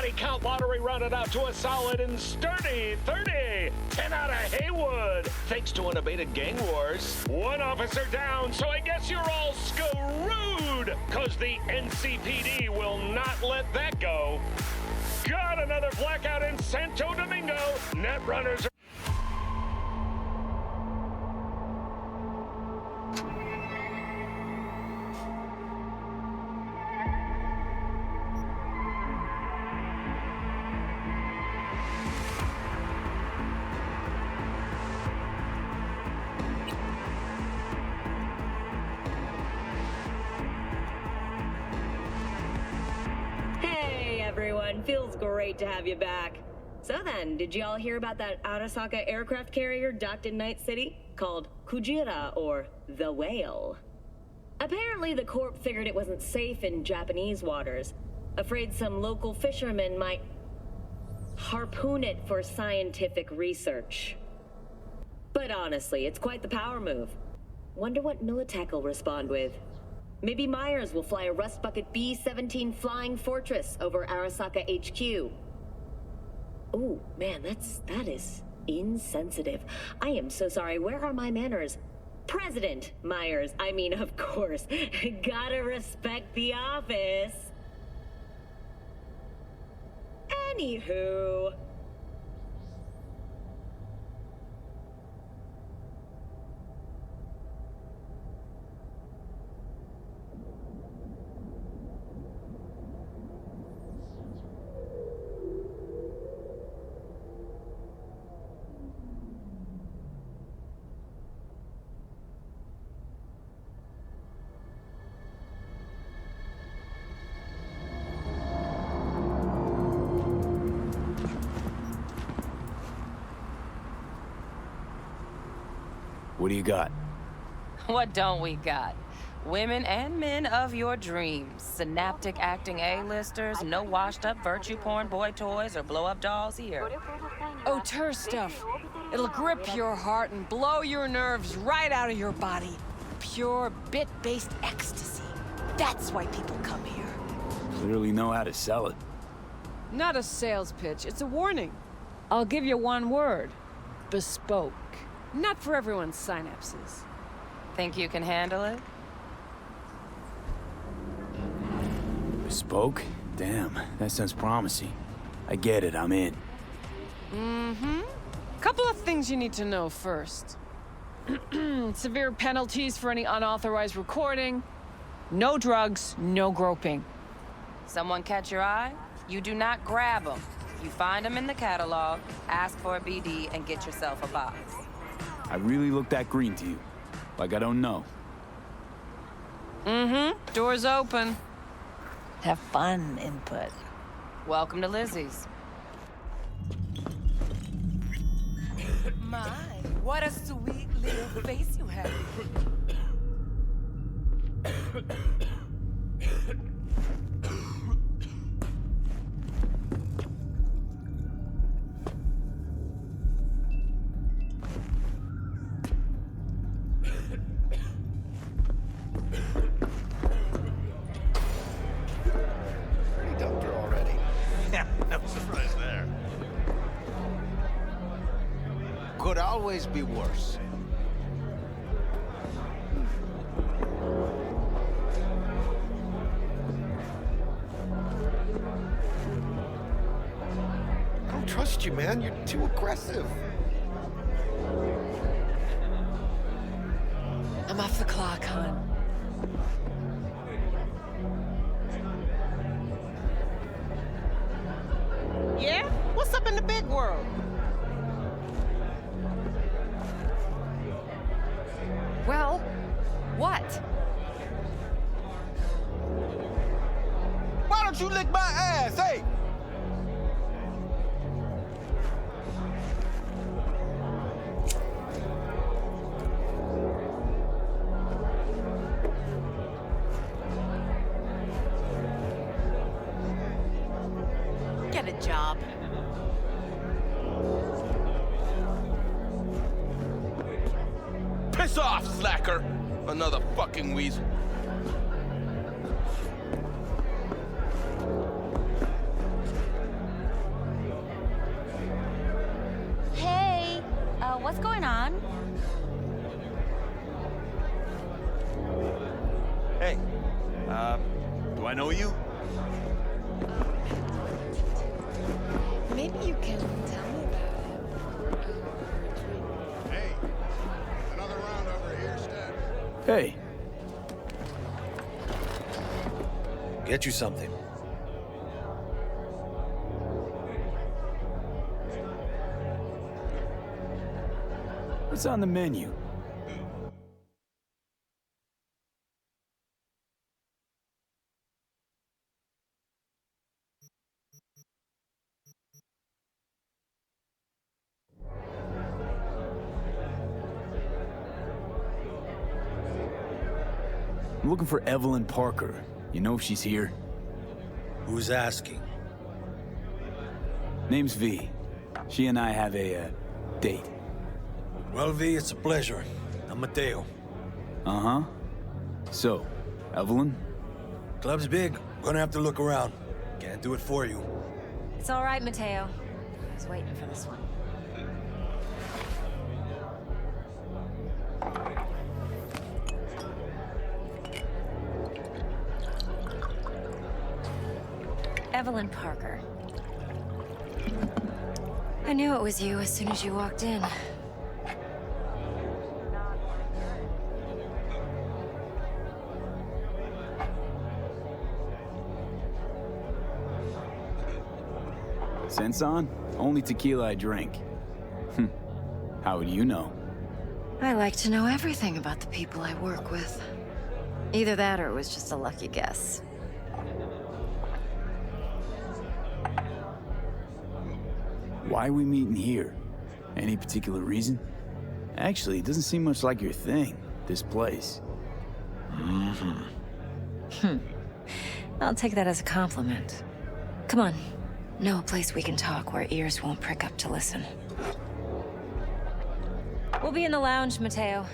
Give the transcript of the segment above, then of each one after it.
body count lottery rounded out to a solid and sturdy 30. 10 out of Haywood, thanks to unabated gang wars. One officer down, so I guess you're all screwed, cause the NCPD will not let that go. Got another blackout in Santo Domingo. Net runners are... Everyone, feels great to have you back. So then, did you all hear about that Arasaka aircraft carrier docked in Night City? Called Kujira, or the Whale. Apparently the Corp figured it wasn't safe in Japanese waters. Afraid some local fishermen might harpoon it for scientific research. But honestly, it's quite the power move. Wonder what Militech will respond with. Maybe Myers will fly a Rust Bucket B-17 Flying Fortress over Arasaka HQ. Ooh, man, that is insensitive. I am so sorry. Where are my manners? President Myers, I mean, of course. Gotta respect the office. Anywho... What do you got? What don't we got? Women and men of your dreams. Synaptic acting A-listers, no washed-up virtue porn boy toys or blow-up dolls here. Auteur stuff. It'll grip your heart and blow your nerves right out of your body. Pure bit-based ecstasy. That's why people come here. Clearly know how to sell it. Not a sales pitch, it's a warning. I'll give you one word. Bespoke. Not for everyone's synapses. Think you can handle it? Bespoke? Damn, that sounds promising. I get it, I'm in. Mm-hmm. Couple of things you need to know first. Severe penalties for any unauthorized recording. No drugs, no groping. Someone catch your eye? You do not grab them. You find them in the catalog, ask for a BD, and get yourself a box. I really look that green to you. Like I don't know. Mm-hmm. Doors open. Have fun, input. Welcome to Lizzie's. My, what a sweet little face you have. Could always be worse. I don't trust you, man. You're too aggressive. I'm off the clock, hon. Yeah? What's up in the big world? Well, what? Why don't you lick my ass, hey? Get a job. Piss off, slacker! Another fucking weasel. what's going on? Hey, do I know you? Maybe you can tell me about it. Hey, another round over here, Stan. Hey, Get you something. what's on the menu? I'm looking for Evelyn Parker. You know if she's here? Who's asking? Name's V. She and I have a, date. Well, V, it's a pleasure. I'm Mateo. Uh-huh. So, Evelyn? Club's big. Gonna have to look around. Can't do it for you. It's all right, Mateo. I was waiting for this one. Evelyn Parker. I knew it was you as soon as you walked in. Sense on? Only tequila I drink. How would you know? I like to know everything about the people I work with. Either that or it was just a lucky guess. Why are we meeting here? Any particular reason? Actually, it doesn't seem much like your thing, this place. I'll take that as a compliment. Come on. Know a place we can talk where ears won't prick up to listen. We'll be in the lounge, Mateo.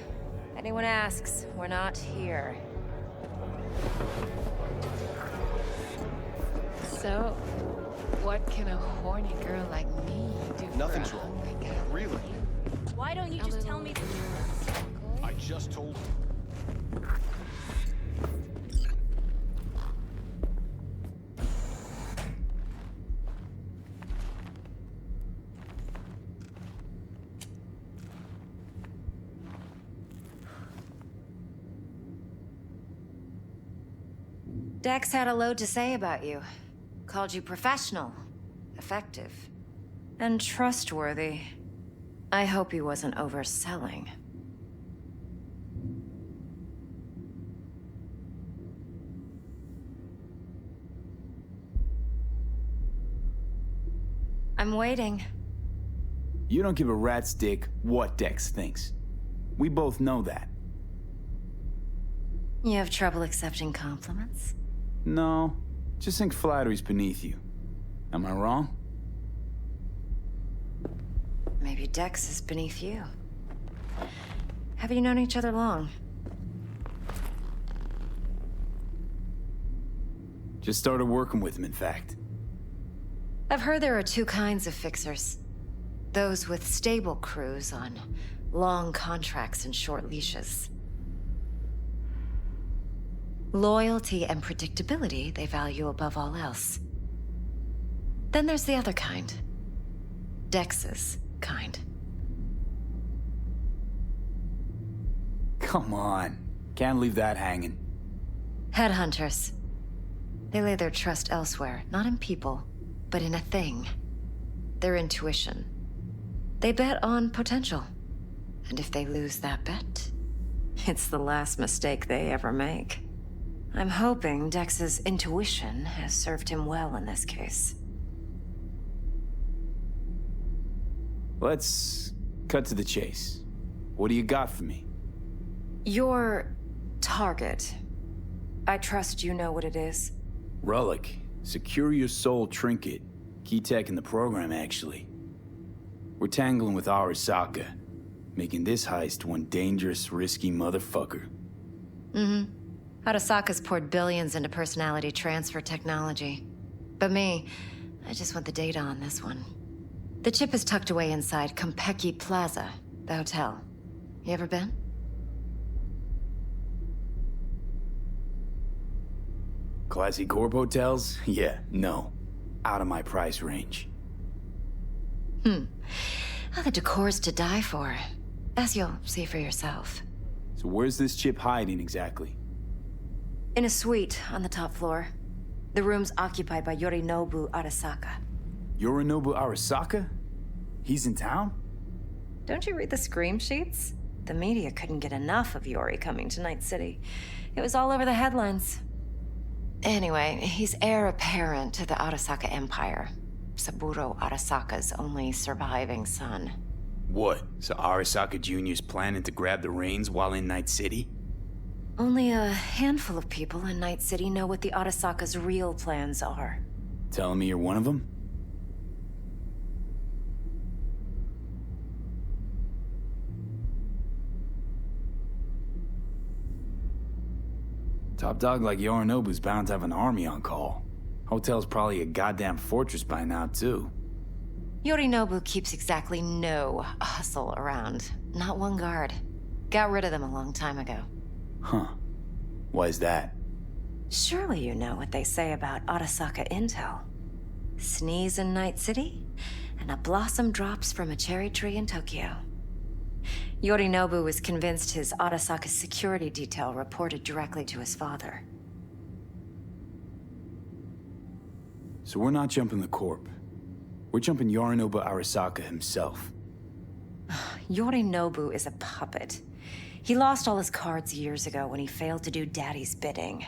Anyone asks, we're not here. So, what can a horny girl like me do? Nothing's wrong. Really? Why don't you just tell me the truth? I just told you. Dex had a load to say about you. Called you professional, effective, and trustworthy. I hope he wasn't overselling. I'm waiting. You don't give a rat's dick what Dex thinks. We both know that. You have trouble accepting compliments? No, just think flattery's beneath you. Am I wrong? Maybe Dex is beneath you. Have you known each other long? Just started working with him, in fact. I've heard there are two kinds of fixers. Those with stable crews on long contracts and short leashes. Loyalty and predictability they value above all else. Then there's the other kind. Dex's kind. Come on. Can't leave that hanging. Headhunters. They lay their trust elsewhere, not in people, but in a thing. Their intuition. They bet on potential. And if they lose that bet, it's the last mistake they ever make. I'm hoping Dex's intuition has served him well in this case. Let's cut to the chase. What do you got for me? Your target. I trust you know what it is. Relic. Secure your soul trinket. Key tech in the program, actually. We're tangling with Arasaka, making this heist one dangerous, risky motherfucker. Mm-hmm. Arasaka's poured billions into personality transfer technology. But me, I just want the data on this one. The chip is tucked away inside Konpeki Plaza, The hotel. You ever been? Classy corp hotels? Yeah, no. Out of my price range. Well, the decor's to die for, as you'll see for yourself. So where's this chip hiding exactly? In a suite on the top floor. The room's occupied by Norinobu Arasaka. Norinobu Arasaka? He's in town? Don't you read the scream sheets? The media couldn't get enough of Yori coming to Night City. It was all over the headlines. Anyway, he's heir apparent to the Arasaka Empire. Saburo Arasaka's only surviving son. What? So Arasaka Jr.'s planning to grab the reins while in Night City? Only a handful of people in Night City know what the Arasaka's real plans are. Telling me you're one of them? Top dog like Yorinobu's bound to have an army on call. Hotel's probably a goddamn fortress by now, too. Yorinobu keeps exactly no hustle around. Not one guard. Got rid of them a long time ago. Huh. Why is that? Surely you know what they say about Arasaka intel. Sneeze in Night City, and a blossom drops from a cherry tree in Tokyo. Yorinobu was convinced his Arasaka security detail reported directly to his father. So we're not jumping the Corp. We're jumping Yorinobu Arasaka himself. Yorinobu is a puppet. He lost all his cards years ago when he failed to do Daddy's bidding.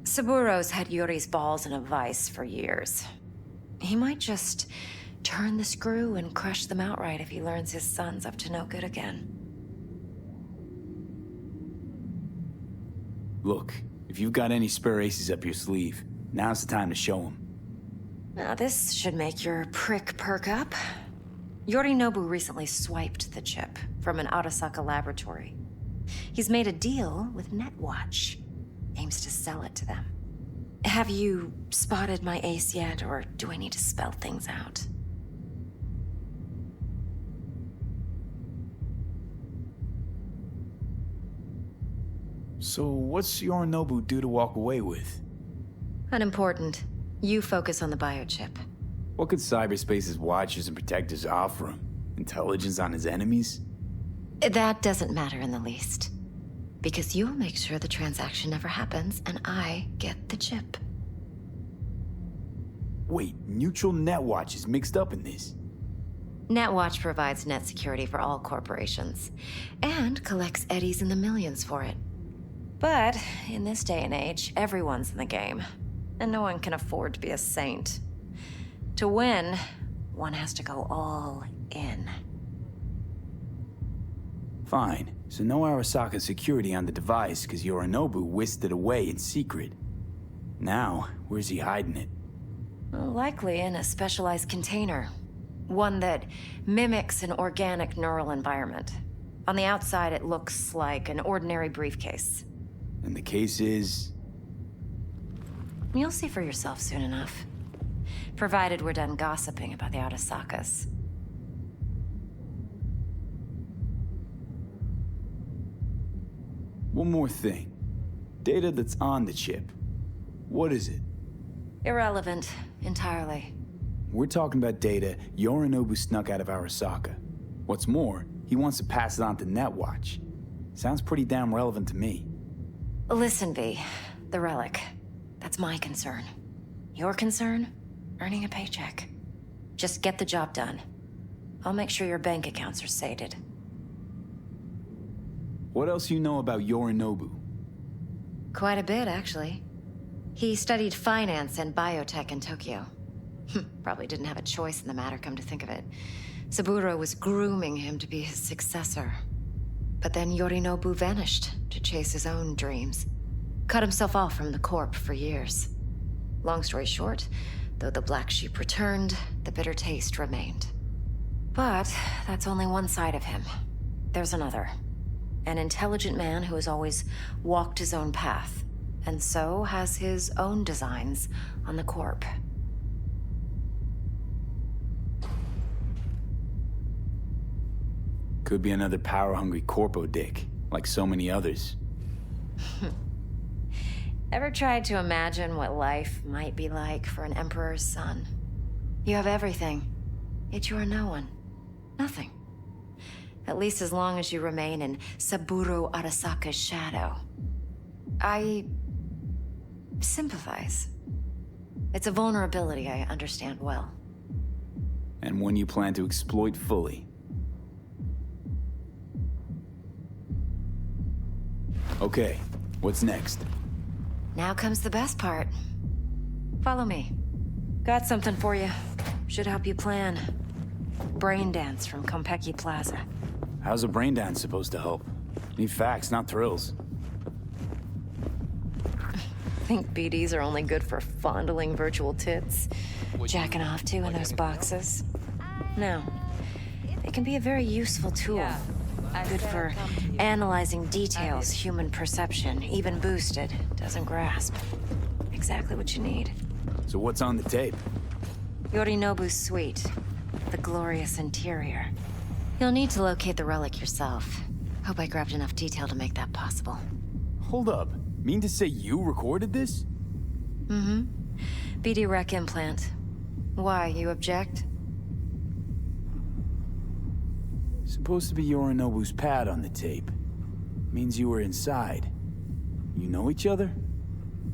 Saburo's had Yori's balls in a vice for years. He might just turn the screw and crush them outright if he learns his son's up to no good again. Look, if you've got any spare aces up your sleeve, now's the time to show them. Now this should make your prick perk up. Yorinobu recently swiped the chip from an Arasaka laboratory. He's made a deal with Netwatch. Aims to sell it to them. Have you spotted my ace yet, or do I need to spell things out? So what's Yorinobu due to walk away with? Unimportant. You focus on the biochip. What could cyberspace's watchers and protectors offer him? Intelligence on his enemies? That doesn't matter in the least. Because you'll make sure the transaction never happens, and I get the chip. Wait, neutral Netwatch is mixed up in this? Netwatch provides net security for all corporations, and collects eddies in the millions for it. But in this day and age, everyone's in the game, and no one can afford to be a saint. To win, one has to go all in. Fine, so no Arasaka security on the device because Yorinobu whisked it away in secret. Now, where's he hiding it? Likely in a specialized container. One that mimics an organic neural environment. On the outside, it looks like an ordinary briefcase. And the case is... You'll see for yourself soon enough. Provided we're done gossiping about the Arasakas. One more thing. Data that's on the chip. What is it? Irrelevant, entirely. We're talking about data Yorinobu snuck out of Arasaka. What's more, he wants to pass it on to Netwatch. Sounds pretty damn relevant to me. Listen, V. The relic. That's my concern. Your concern? Earning a paycheck. Just get the job done. I'll make sure your bank accounts are sated. What else you know about Yorinobu? Quite a bit, actually. He studied finance and biotech in Tokyo. Probably didn't have a choice in the matter, come to think of it. Saburo was grooming him to be his successor. But then Yorinobu vanished to chase his own dreams. Cut himself off from the Corp for years. Long story short, though the black sheep returned, the bitter taste remained. But that's only one side of him. There's another. An intelligent man who has always walked his own path, and so has his own designs on the Corp. Could be another power-hungry corpo dick, like so many others. Ever tried to imagine what life might be like for an emperor's son? You have everything, yet you are no one. Nothing. At least as long as you remain in Saburo Arasaka's shadow. I sympathize. It's a vulnerability I understand well. And one you plan to exploit fully. Okay, what's next? Now comes the best part. Follow me. Got something for you. Should help you plan. Brain dance from Konpeki Plaza. How's a brain dance supposed to help? Need facts, not thrills. Think BDs are only good for fondling virtual tits? Jacking off to in those boxes? No. They can be a very useful tool. Good for analyzing details human perception, even boosted, doesn't grasp. Exactly what you need. So what's on the tape? Norinobu's suite. The glorious interior. You'll need to locate the relic yourself. Hope I grabbed enough detail to make that possible. Hold up. Mean to say you recorded this? Mm-hmm. BD rec implant. Why, you object? Supposed to be Yorinobu's pad on the tape. Means you were inside. You know each other?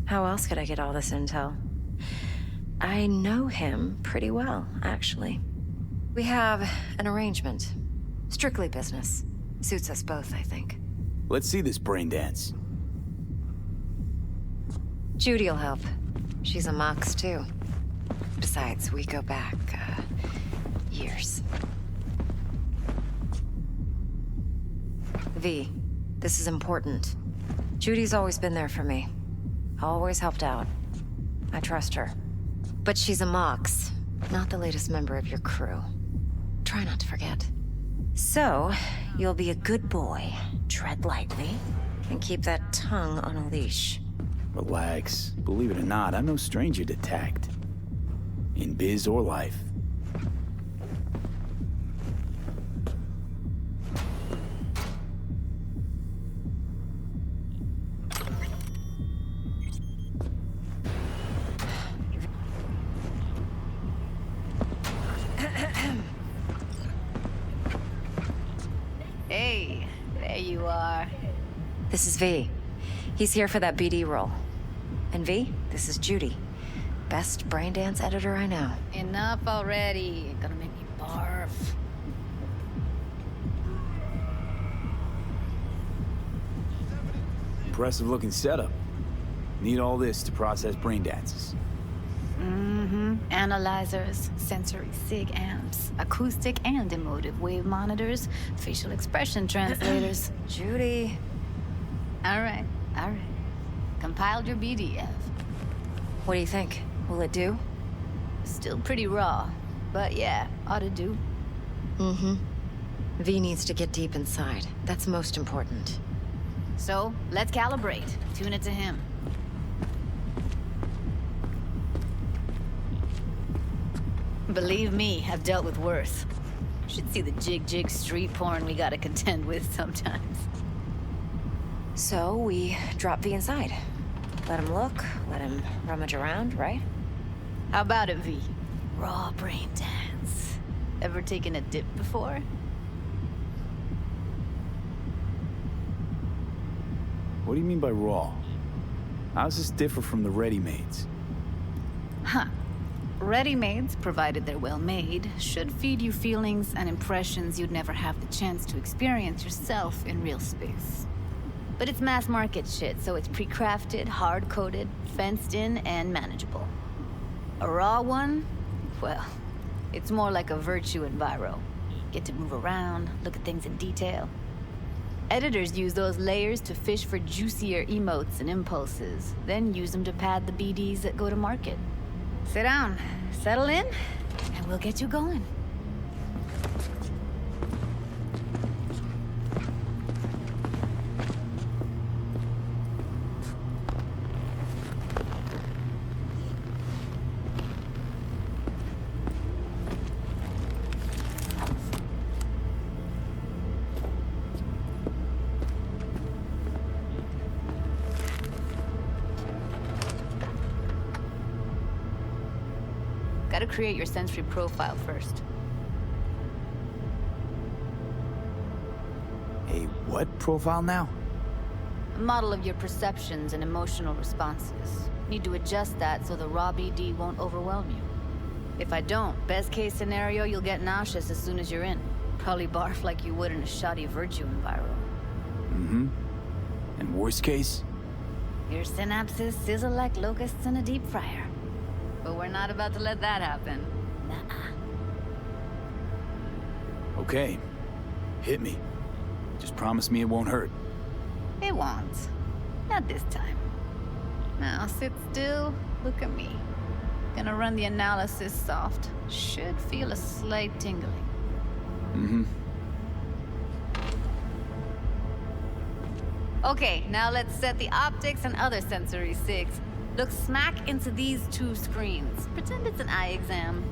How else could I get all this intel? I know him pretty well, actually. We have an arrangement. Strictly business. Suits us both, I think. Let's see this brain dance. Judy'll help. She's a Mox, too. Besides, we go back, years. V, this is important. Judy's always been there for me. Always helped out. I trust her. But she's a Mox, not the latest member of your crew. Try not to forget. So, you'll be a good boy, tread lightly, and keep that tongue on a leash. Relax. Believe it or not, I'm no stranger to tact. In biz or life. Hey, there you are. This is V. He's here for that BD role. And V, this is Judy. Best brain dance editor I know. Enough already. You're gonna make me barf. Impressive looking setup. Need all this to process brain dances. Mm-hmm. Analyzers, sensory sig amps, acoustic and emotive wave monitors, facial expression translators. Judy. All right. Compiled your BDF. What do you think? Will it do? Still pretty raw, but yeah, ought to do. Mm-hmm. V needs to get deep inside. That's most important. So, let's calibrate. Tune it to him. Believe me, I've dealt with worse. Should see the jig street porn we gotta contend with sometimes. So, we drop V inside. Let him look, let him rummage around, right? How about it, V? Raw brain dance. Ever taken a dip before? What do you mean by raw? How's this differ from the ready-mades? Huh. Ready-mades, provided they're well-made, should feed you feelings and impressions you'd never have the chance to experience yourself in real space. But it's mass-market shit, so it's pre-crafted, hard-coded, fenced-in, and manageable. A raw one? Well, it's more like a virtue enviro. Get to move around, look at things in detail. Editors use those layers to fish for juicier emotes and impulses, then use them to pad the BDs that go to market. Sit down, settle in, and we'll get you going. Gotta create your sensory profile first. A what profile now? A model of your perceptions and emotional responses. Need to adjust that so the raw BD won't overwhelm you. If I don't, best case scenario, you'll get nauseous as soon as you're in. Probably barf like you would in a shoddy Virtue enviro. Mm-hmm. And worst case? Your synapses sizzle like locusts in a deep fryer. But we're not about to let that happen. Nuh-uh. Okay. Hit me. Just promise me it won't hurt. It won't. Not this time. Now sit still, look at me. Gonna run the analysis soft. Should feel a slight tingling. Mm-hmm. Okay, now let's set the optics and other sensory sigs. Look smack into these two screens. Pretend it's an eye exam.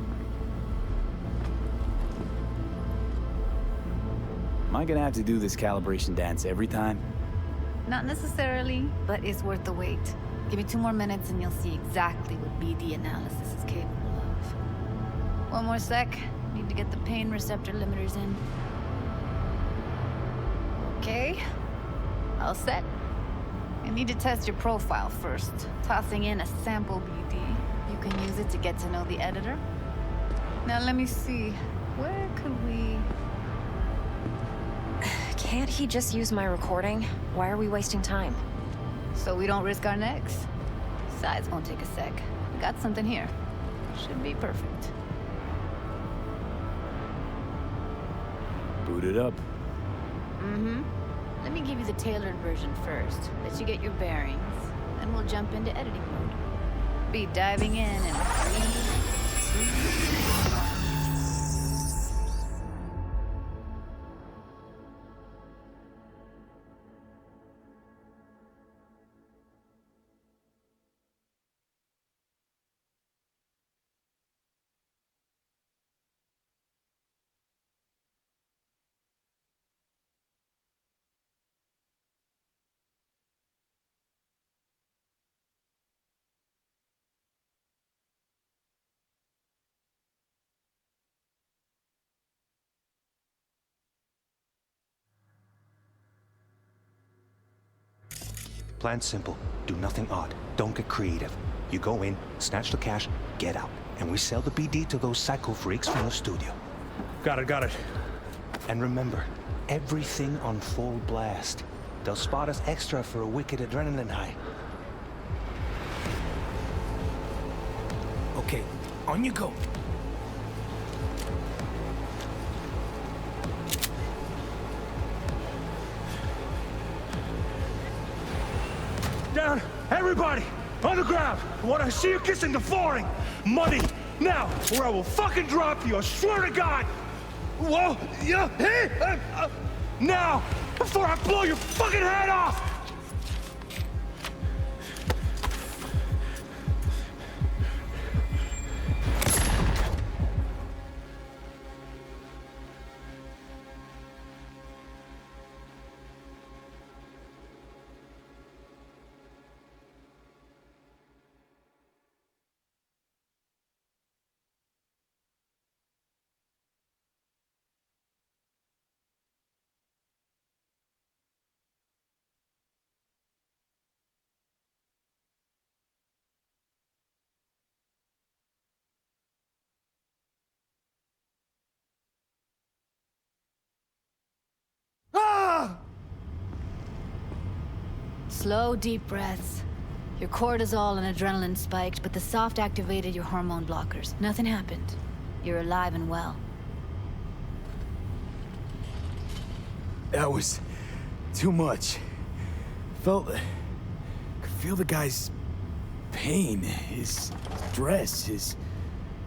Am I gonna have to do this calibration dance every time? Not necessarily, but it's worth the wait. Give me 2 more minutes and you'll see exactly what BD analysis is capable of. 1 more sec. Need to get the pain receptor limiters in. Okay. All set. You need to test your profile first. Tossing in a sample BD. You can use it to get to know the editor. Now let me see. Where could we... Can't he just use my recording? Why are we wasting time? So we don't risk our necks. Besides, won't take a sec. We got something here. Should be perfect. Boot it up. Mm-hmm. Let me give you the tailored version first. Let you get your bearings. Then we'll jump into editing mode. Be diving in 3, 2... Plan simple. Do nothing odd. Don't get creative. You go in, snatch the cash, get out. And we sell the BD to those psycho freaks from the studio. Got it. And remember, everything on full blast. They'll spot us extra for a wicked adrenaline high. Okay, on you go. Down! Everybody! On the ground! I want to see you kissing the flooring! Money! Now! Or I will fucking drop you! I swear to God! Whoa! Yeah! Hey! Now! Before I blow your fucking head off! Ah! Slow, deep breaths. Your cortisol and adrenaline spiked, but the soft activated your hormone blockers. Nothing happened. You're alive and well. That was too much. Could feel the guy's pain, his stress, his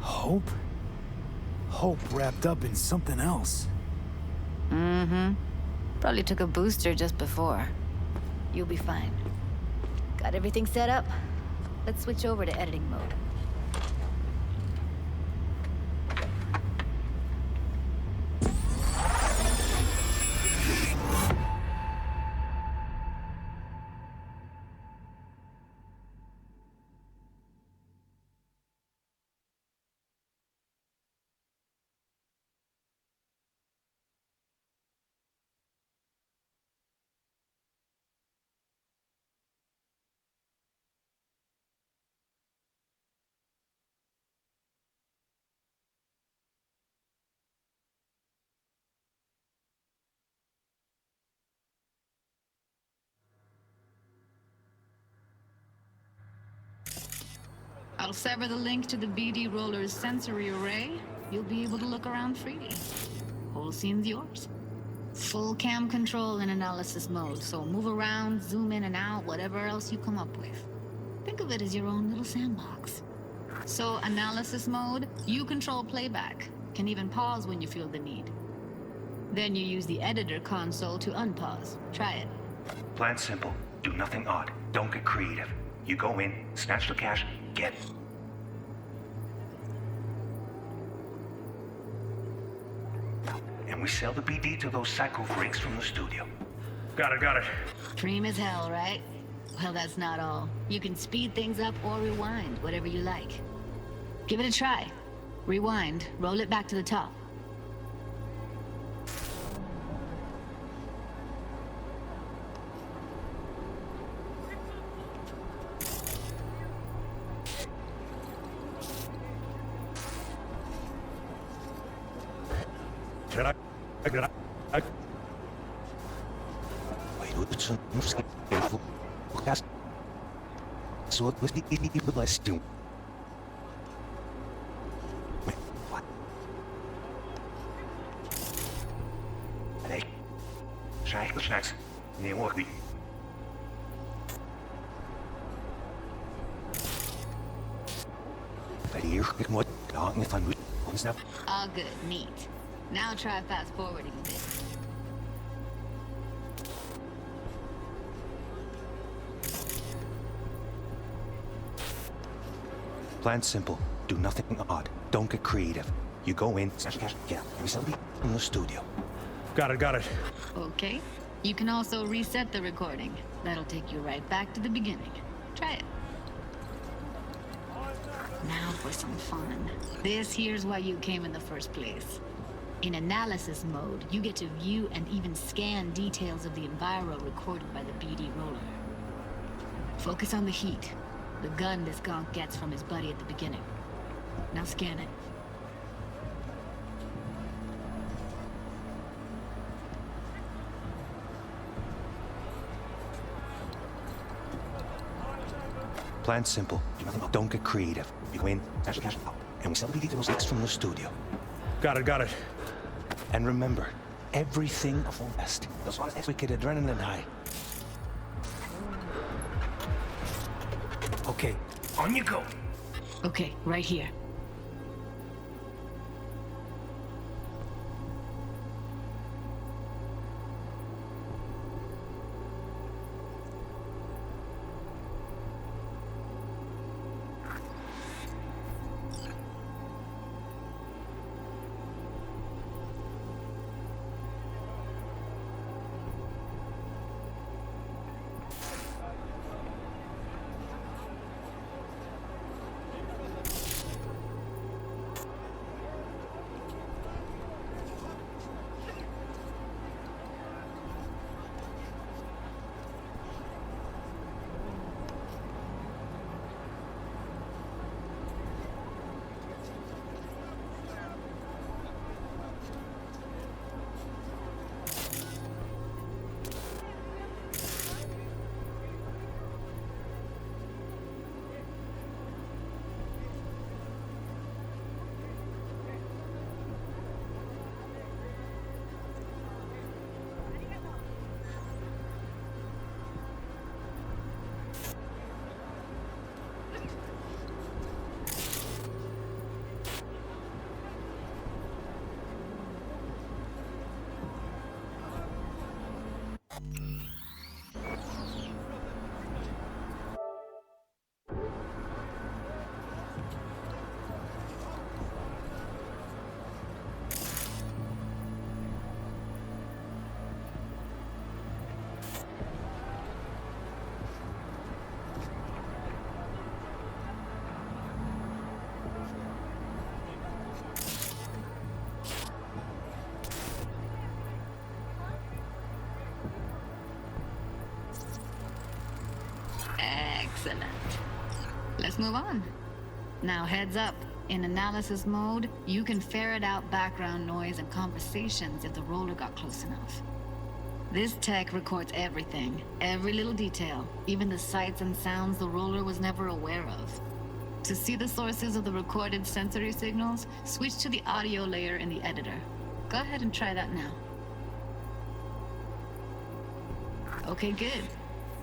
hope. Hope wrapped up in something else. Mm-hmm. Probably took a booster just before. You'll be fine. Got everything set up? Let's switch over to editing mode. I'll sever the link to the BD roller's sensory array. You'll be able to look around freely. Whole scene's yours. Full cam control in analysis mode, so move around, zoom in and out, whatever else you come up with. Think of it as your own little sandbox. So, analysis mode, you control playback. Can even pause when you feel the need. Then you use the editor console to unpause. Try it. Plan simple. Do nothing odd. Don't get creative. You go in, snatch the cash, get... And we sell the BD to those psycho freaks from the studio. Got it. Cream as hell, right? Well, that's not all. You can speed things up or rewind, whatever you like. Give it a try. Rewind, roll it back to the top. So it was the blessed you. What? Hey, snacks. Near work. All good, neat. Now try fast forwarding a bit. Plan simple. Do nothing odd. Don't get creative. You go in, get somebody from the studio. Got it. Okay. You can also reset the recording. That'll take you right back to the beginning. Try it. Now for some fun. This here's why you came in the first place. In analysis mode, you get to view and even scan details of the enviro recorded by the BD roller. Focus on the heat. The gun this gonk gets from his buddy at the beginning. Now scan it. Plan simple. Don't get creative. You go in, and we sell the those licks from the studio. Got it. And remember, everything of the best. Those wicked adrenaline high. Okay, on you go. Okay, right here. Excellent. Let's move on. Now heads up. In analysis mode, you can ferret out background noise and conversations if the roller got close enough. This tech records everything, every little detail, even the sights and sounds the roller was never aware of. To see the sources of the recorded sensory signals, switch to the audio layer in the editor. Go ahead and try that now. Okay, good.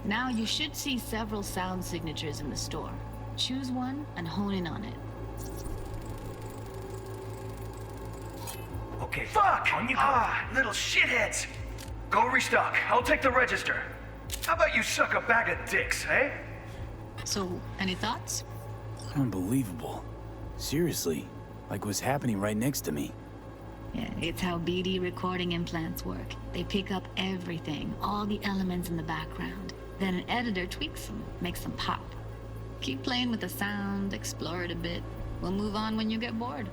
Now you should see several sound signatures in the store. Choose one and hone in on it. Okay, fuck! Little shitheads! Go restock. I'll take the register. How about you suck a bag of dicks, eh? So, any thoughts? Unbelievable. Seriously, like what's happening right next to me. Yeah, it's how BD recording implants work. They pick up everything, all the elements in the background. Then an editor tweaks them, makes them pop. Keep playing with the sound, explore it a bit. We'll move on when you get bored.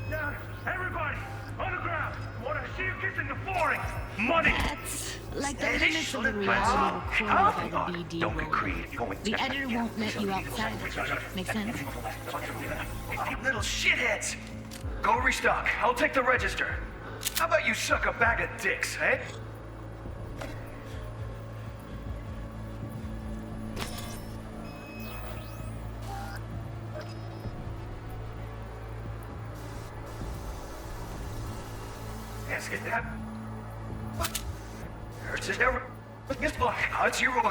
Now, everybody, on the ground. Want to see you kissing the flooring. Money! That's like the limits of the reality recorded by the BD roller. The editor won't let you outside. Make sense? Little shitheads! Go restock. I'll take the register. How about you suck a bag of dicks, eh? Let's get that. It's your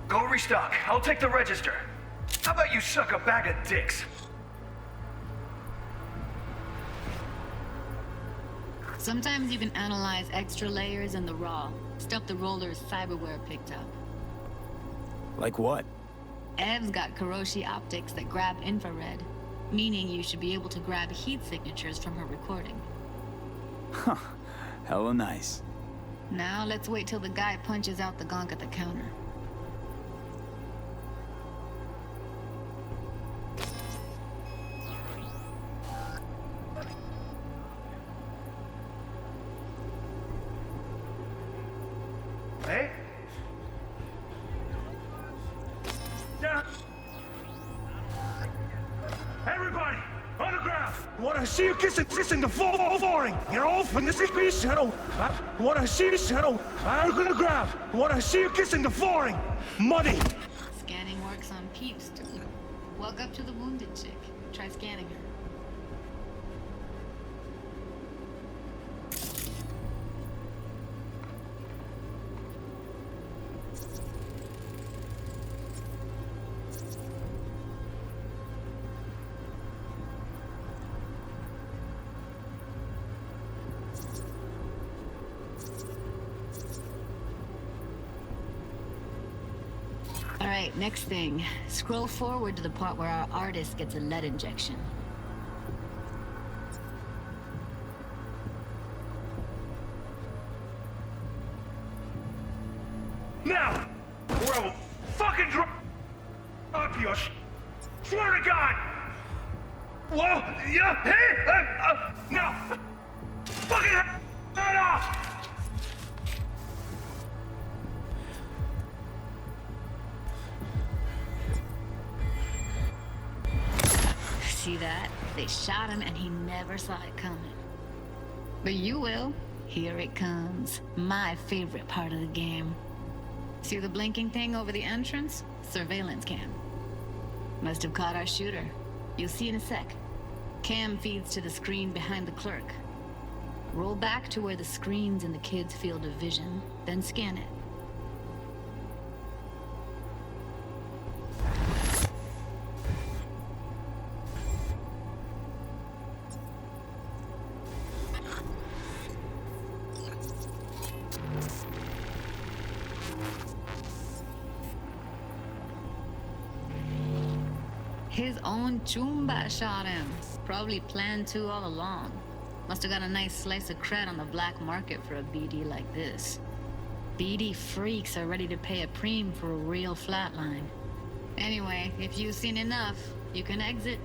Go restock. I'll take the register. How about you suck a bag of dicks? Sometimes you can analyze extra layers in the raw, stuff the roller's cyberware picked up. Like what? Ev's got Kiroshi optics that grab infrared, meaning you should be able to grab heat signatures from her recording. Huh. Hella nice. Now let's wait till the guy punches out the gonk at the counter. Hey? Down. Everybody, on the ground. Want to see you kissing the flooring. You know, from this piece, I want to see this, I'm gonna grab. Want to see you kissing the flooring. Money. Scanning works on peeps, too. Walk up to the wounded chick. Try scanning her. All right, next thing. Scroll forward to the part where our artist gets a lead injection. Now, or I will fucking drop your swear to God. Whoa, yeah, hey, now, fucking head off. See that? They shot him and he never saw it coming. But you will. Here it comes. My favorite part of the game. See the blinking thing over the entrance? Surveillance cam. Must have caught our shooter. You'll see in a sec. Cam feeds to the screen behind the clerk. Roll back to where the screen's in the kid's field of vision, then scan it. His own Chumba shot him. Probably planned to all along. Must have got a nice slice of cred on the black market for a BD like this. BD freaks are ready to pay a preem for a real flatline. Anyway, if you've seen enough, you can exit.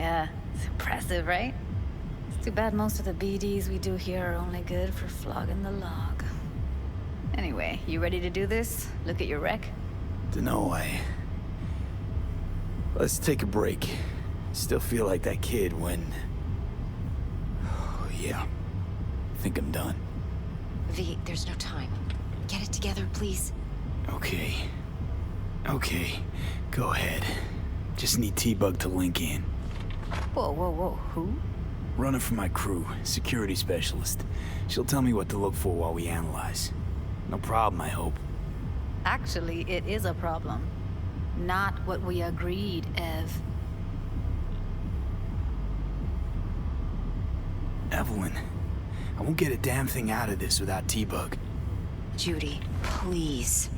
Yeah, it's impressive, right? It's too bad most of the BDs we do here are only good for flogging the log. Anyway, you ready to do this? Look at your wreck? Dunno, Let's take a break. Still feel like that kid when... Oh, yeah. Think I'm done. V, there's no time. Get it together, please. Okay. Okay. Go ahead. Just need T-Bug to link in. Whoa, whoa, whoa. Who? Running for my crew. Security specialist. She'll tell me what to look for while we analyze. No problem, I hope. Actually, it is a problem. Not what we agreed, Ev. Evelyn, I won't get a damn thing out of this without T-Bug. Judy, please.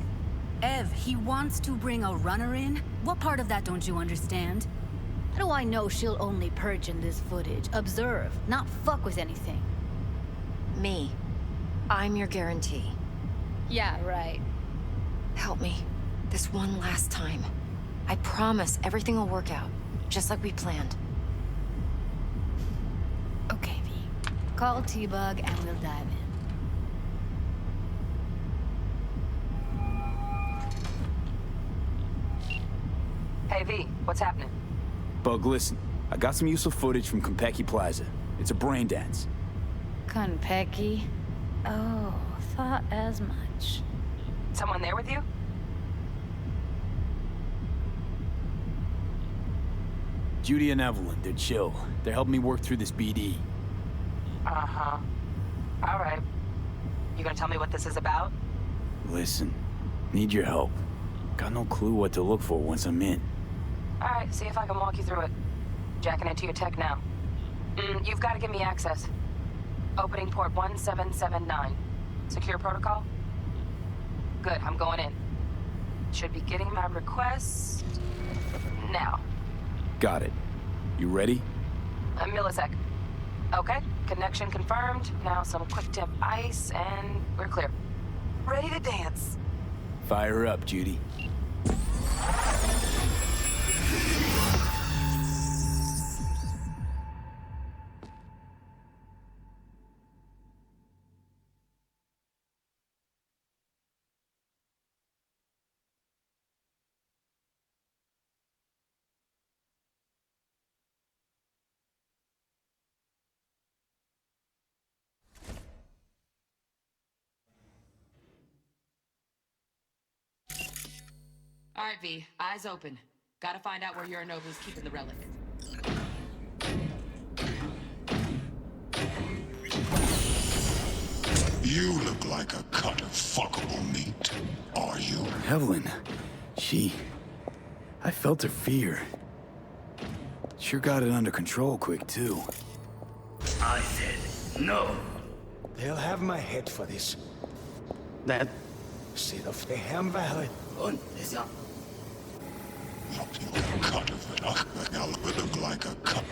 Ev, he wants to bring a runner in? What part of that don't you understand? How do I know she'll only perch in this footage? Observe, not fuck with anything. Me. I'm your guarantee. Yeah, right. Help me. This one last time. I promise everything will work out, just like we planned. Okay, V. Call T-Bug and we'll dive in. Hey, V, what's happening? Bug, listen. I got some useful footage from Konpeki Plaza. It's a brain dance. Konpeki? Oh, thought as much. Someone there with you? Judy and Evelyn, they're chill. They're helping me work through this BD. Uh-huh. All right. You gonna tell me what this is about? Listen, need your help. Got no clue what to look for once I'm in. All right, see if I can walk you through it. Jacking into your tech now. You've got to give me access. Opening port 1779. Secure protocol? Good, I'm going in. Should be getting my request... now. Got it. You ready? A millisec. Okay, connection confirmed. Now some quick tip ice, and we're clear. Ready to dance. Fire up, Judy. All right, V, eyes open. Gotta find out where Norinobu's keeping the relic. You look like a cut of fuckable meat. Are you? Evelyn, I felt her fear. Sure got it under control quick, too. I said no. They'll have my head for this. That... See the Feham Valley. A cut of it. Hell, it look like a cut.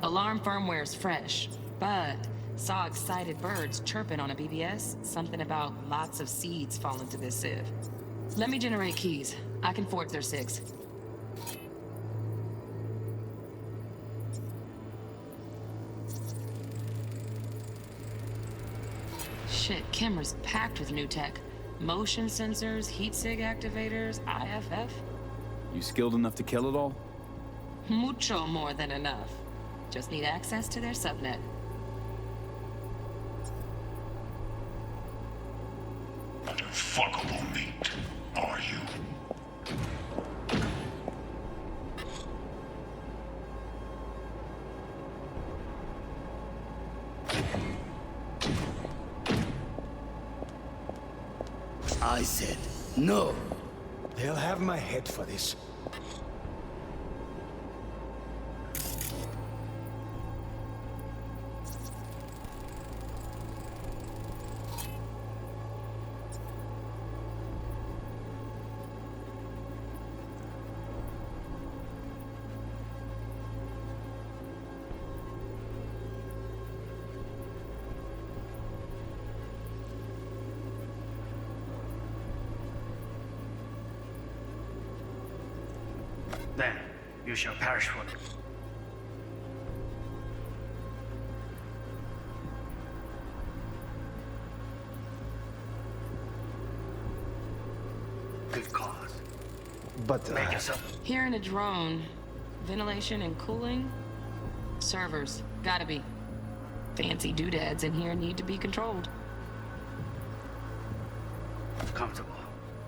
Alarm firmware's fresh, but saw excited birds chirping on a BBS. Something about lots of seeds falling to this sieve. Let me generate keys. I can fork their SIGs. Shit, camera's packed with new tech. Motion sensors, heat sig activators, IFF. You skilled enough to kill it all? Mucho more than enough. Just need access to their subnet. Cut of fuckable meat. Are you? I said no. They'll have my head for this. then you shall perish for it. Good cause. But, Make yourself... Here in a drone, ventilation and cooling? Servers, gotta be. Fancy doodads in here need to be controlled. Comfortable.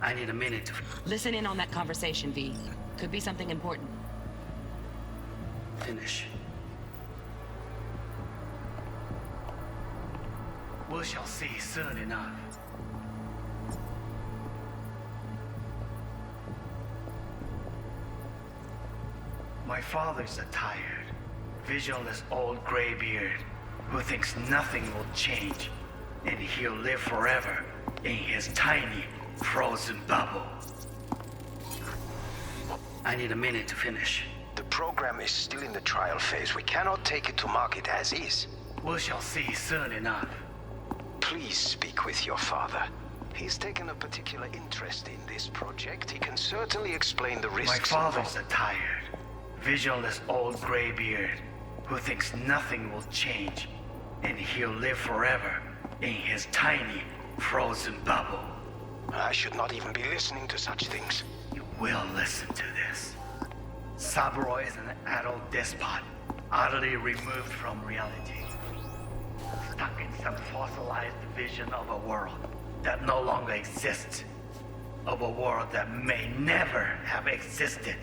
I need a minute to... Listen in on that conversation, V. Could be something important. Finish. We shall see soon enough. My father is a tired, visionless old graybeard who thinks nothing will change, and he'll live forever in his tiny, frozen bubble. I need a minute to finish. The program is still in the trial phase. We cannot take it to market as is. We shall see soon enough. Please speak with your father. He's taken a particular interest in this project. He can certainly explain the risks. My father's a tired, visionless old graybeard who thinks nothing will change, and he'll live forever in his tiny, frozen bubble. I should not even be listening to such things. You will listen to this. Saburo is an adult despot, utterly removed from reality. Stuck in some fossilized vision of a world that no longer exists. Of a world that may never have existed.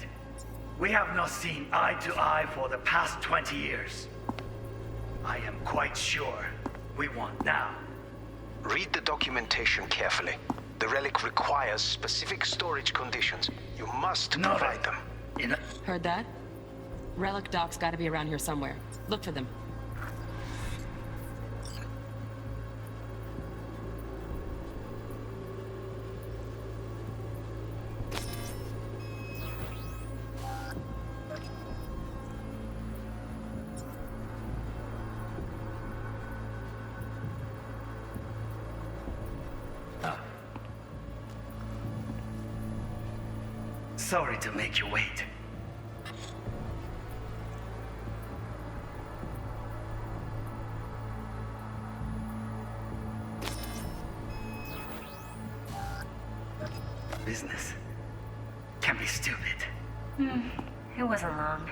We have not seen eye to eye for the past 20 years. I am quite sure we want now. Read the documentation carefully. The relic requires specific storage conditions. You must provide them. Heard that? Relic docs gotta be around here somewhere. Look for them. Sorry to make you wait. Business can be stupid. It wasn't long.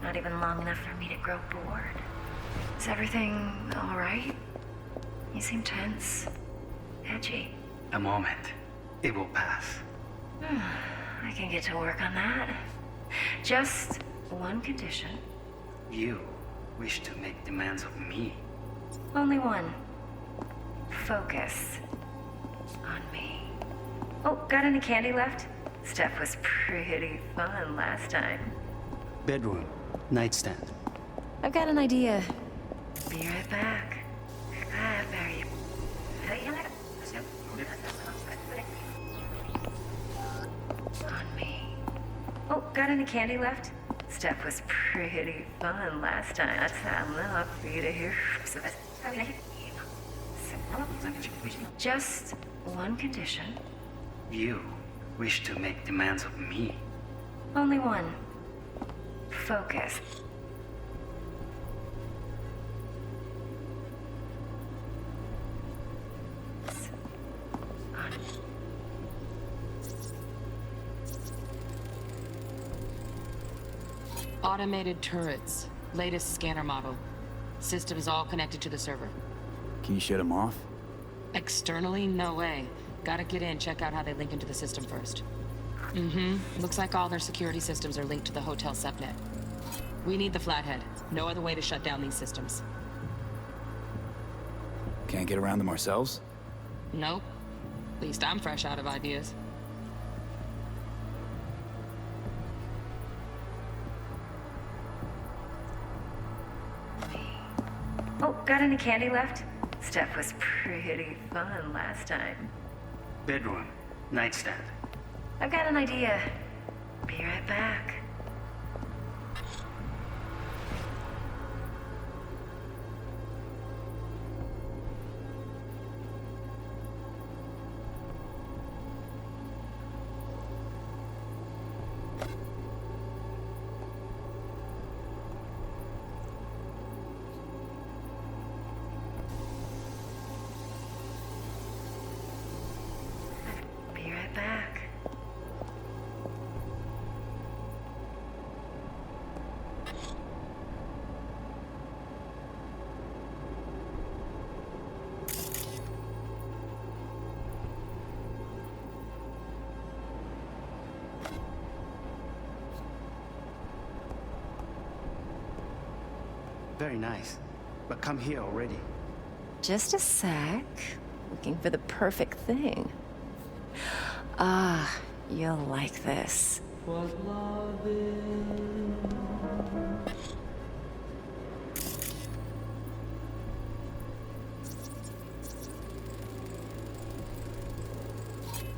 Not even long enough for me to grow bored. Is everything all right? You seem tense. Edgy. A moment. It will pass. I can get to work on that. Just one condition. You wish to make demands of me. Only one. Focus on me. Oh, got any candy left? Stuff was pretty fun last time. Bedroom. Nightstand. I've got an idea. Be right back. On me. Oh, got any candy left? Stuff was pretty fun last time. That's enough for you to hear. Just one condition. You wish to make demands of me. Only one. Focus. Automated turrets. Latest scanner model. Systems all connected to the server. Can you shut them off? Externally, no way. Gotta get in, check out how they link into the system first. Looks like all their security systems are linked to the hotel subnet. We need the Flathead. No other way to shut down these systems. Can't get around them ourselves? Nope. At least I'm fresh out of ideas. Oh, got any candy left? Stuff was pretty fun last time. Bedroom. Nightstand. I've got an idea. Be right back. Very nice. But come here already. Just a sec. Looking for the perfect thing. Ah, you'll like this.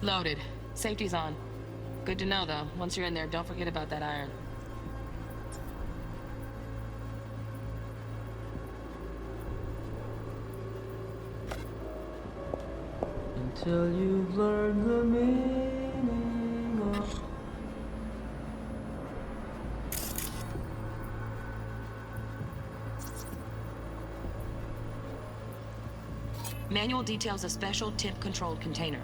Loaded. Safety's on. Good to know, though. Once you're in there, don't forget about that iron. Until you've learned the meaning of... Manual details a special tip-controlled container.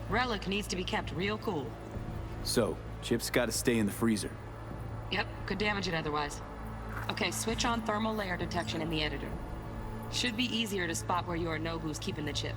Relic needs to be kept real cool. So, Chip's gotta stay in the freezer. Yep, could damage it otherwise. Okay, switch on thermal layer detection in the editor. Should be easier to spot where Norinobu's keeping the chip.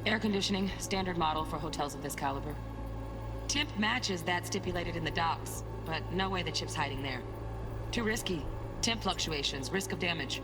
Air conditioning, standard model for hotels of this caliber. Tip matches that stipulated in the docs, but no way the chip's hiding there. Too risky. Temp fluctuations, risk of damage.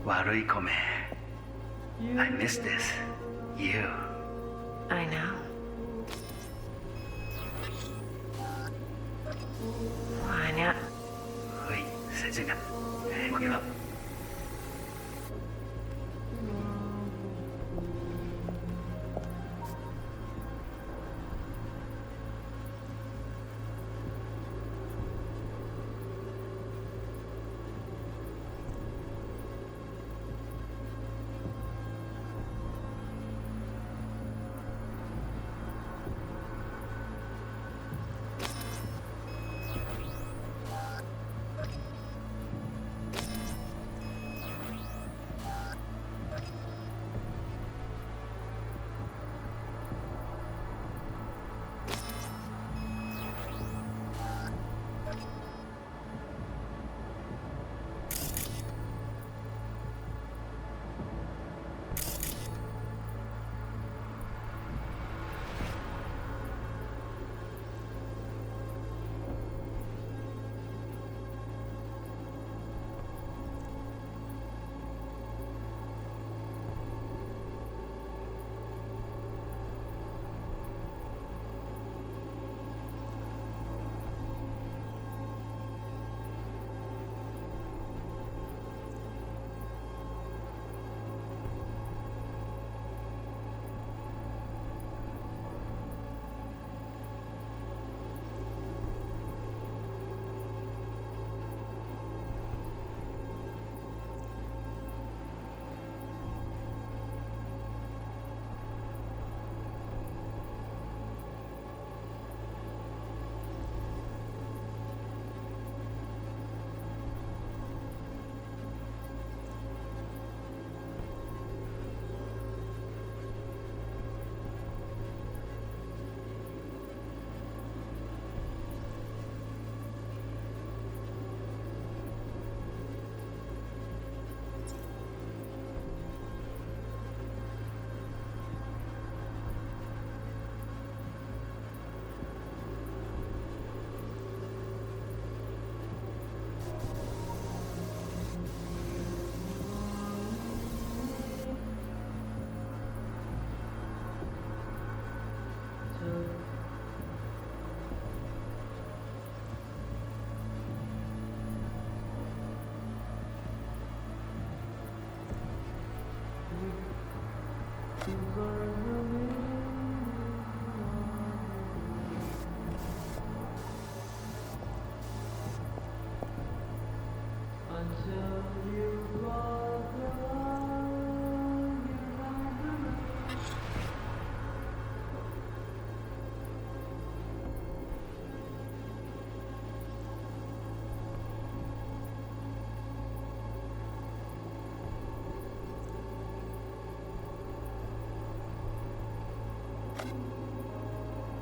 悪い米. I miss this. You. I know. Wanya. はい、先生が。これは。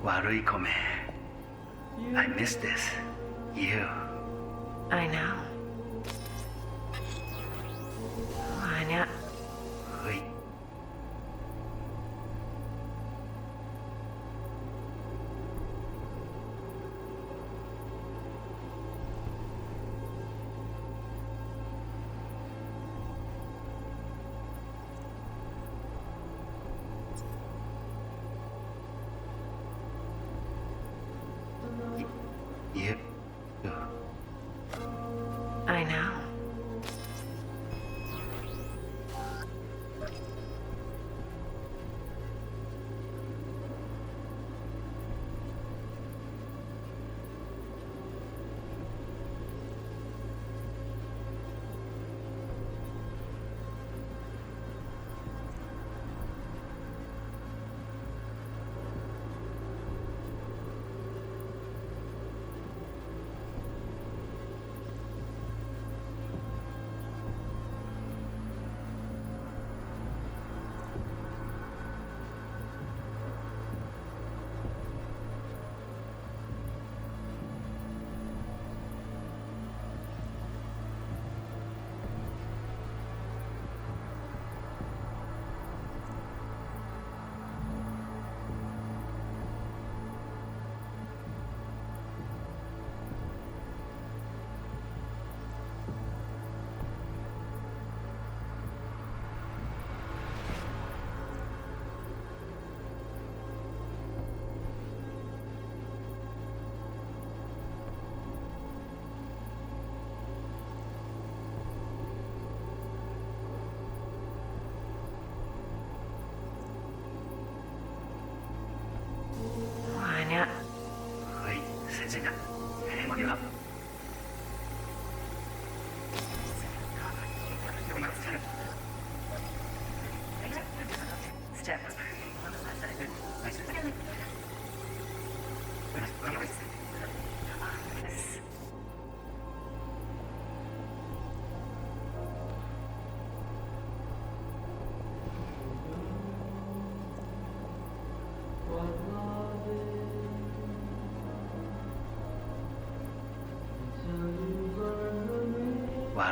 悪い米. I miss this. You. I know. Wanya. はい. You.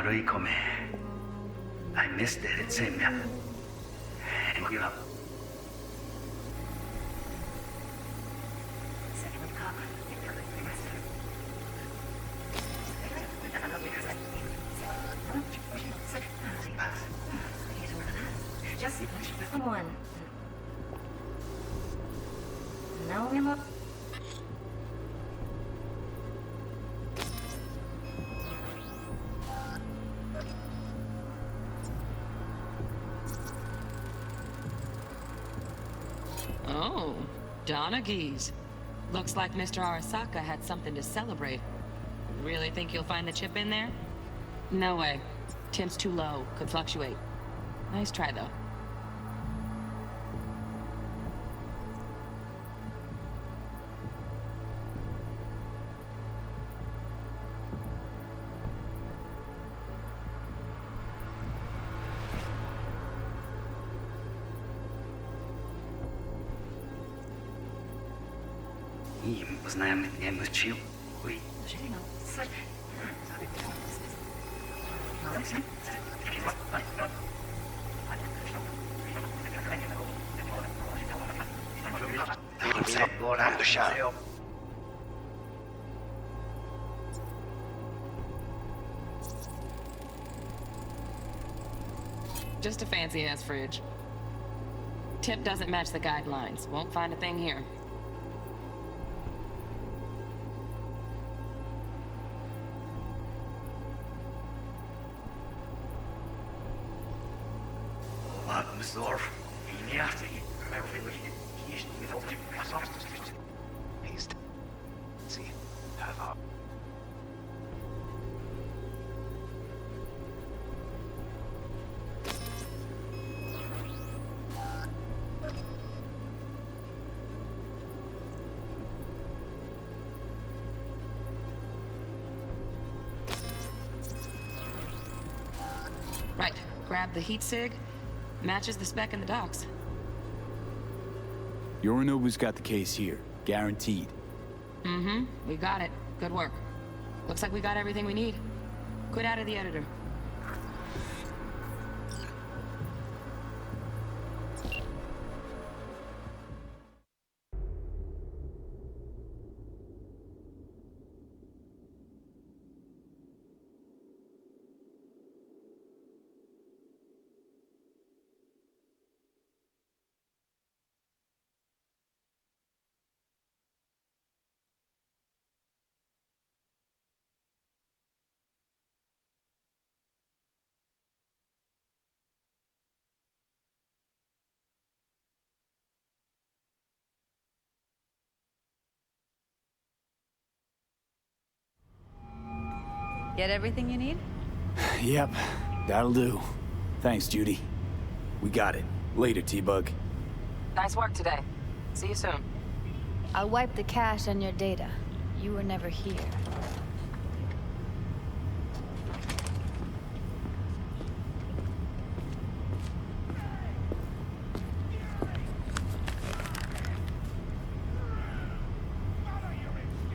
丸い米 I missed it, it seemed. And give up. One. No, Emma. Oh, Donaghy's. Looks like Mr. Arasaka had something to celebrate. Really think you'll find the chip in there? No way. Temp's too low. Could fluctuate. Nice try, though. From the shop. Just a fancy-ass fridge. Tip doesn't match the guidelines. Won't find a thing here. Right. Grab the heat sig. Matches the spec in the docks. Norinobu's got the case here. Guaranteed. Mm-hmm. We got it. Good work. Looks like we got everything we need. Quit out of the editor. Get everything you need? Yep, that'll do. Thanks, Judy. We got it. Later, T-Bug. Nice work today. See you soon. I'll wipe the cache on your data. You were never here.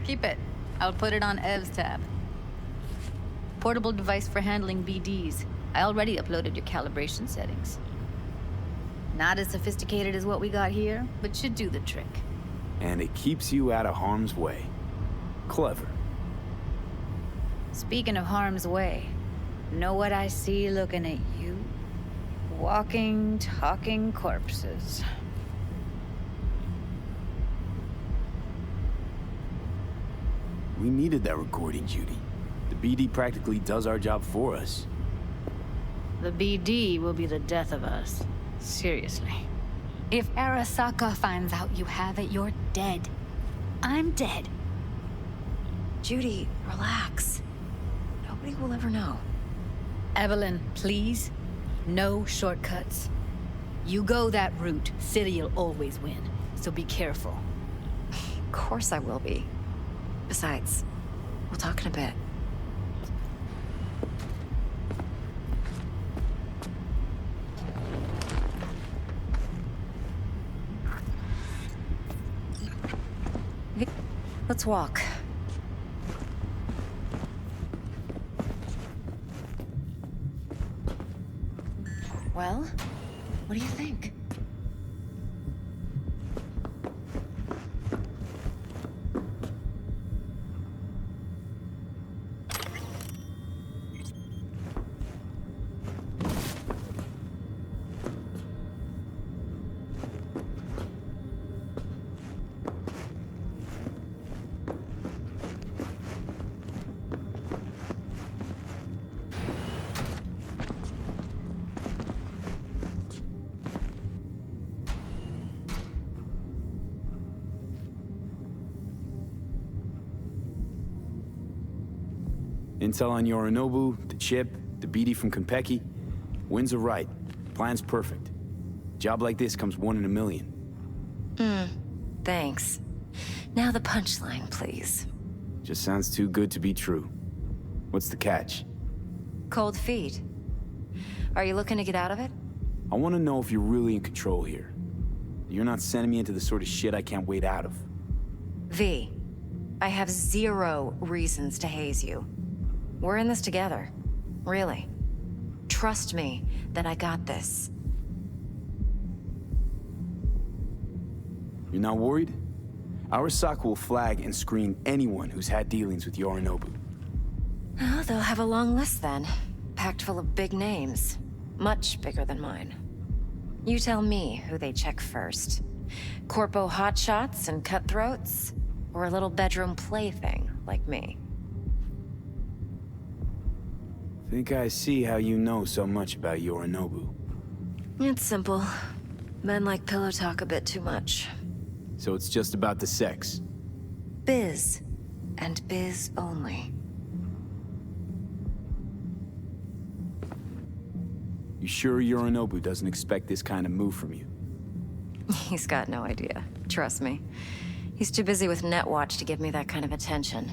Keep it. I'll put it on Ev's tab. Portable device for handling BDs. I already uploaded your calibration settings. Not as sophisticated as what we got here, but should do the trick. And it keeps you out of harm's way. Clever. Speaking of harm's way, know what I see looking at you? Walking, talking corpses. We needed that recording, Judy. The BD practically does our job for us. The BD will be the death of us. Seriously. If Arasaka finds out you have it, you're dead. I'm dead. Judy, relax. Nobody will ever know. Evelyn, please. No shortcuts. You go that route, City'll always win. So be careful. Of course I will be. Besides, we'll talk in a bit. Let's walk. Well, what do you think? Intel on Norinobu, the chip, the BD from Konpeki. Winds are right. Plan's perfect. Job like this comes 1 in a million. Thanks. Now the punchline, please. Just sounds too good to be true. What's the catch? Cold feet. Are you looking to get out of it? I want to know if you're really in control here. You're not sending me into the sort of shit I can't wait out of. V, I have 0 reasons to haze you. We're in this together. Really. Trust me that I got this. You're not worried? Arasaka will flag and screen anyone who's had dealings with Norinobu. Oh, they'll have a long list then. Packed full of big names. Much bigger than mine. You tell me who they check first. Corpo hotshots and cutthroats? Or a little bedroom plaything like me? Think I see how you know so much about Norinobu. It's simple. Men like pillow talk a bit too much. So it's just about the sex? Biz. And biz only. You sure Norinobu doesn't expect this kind of move from you? He's got no idea. Trust me. He's too busy with Netwatch to give me that kind of attention.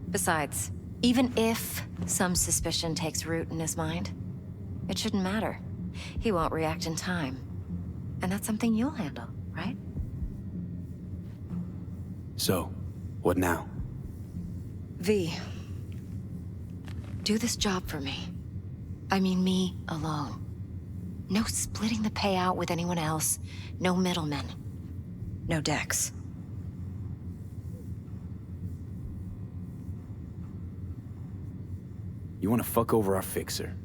Besides, even if some suspicion takes root in his mind, it shouldn't matter. He won't react in time. And that's something you'll handle, right? So, what now? V, do this job for me. I mean me alone. No splitting the payout with anyone else. No middlemen. No Dex. You want to fuck over our fixer?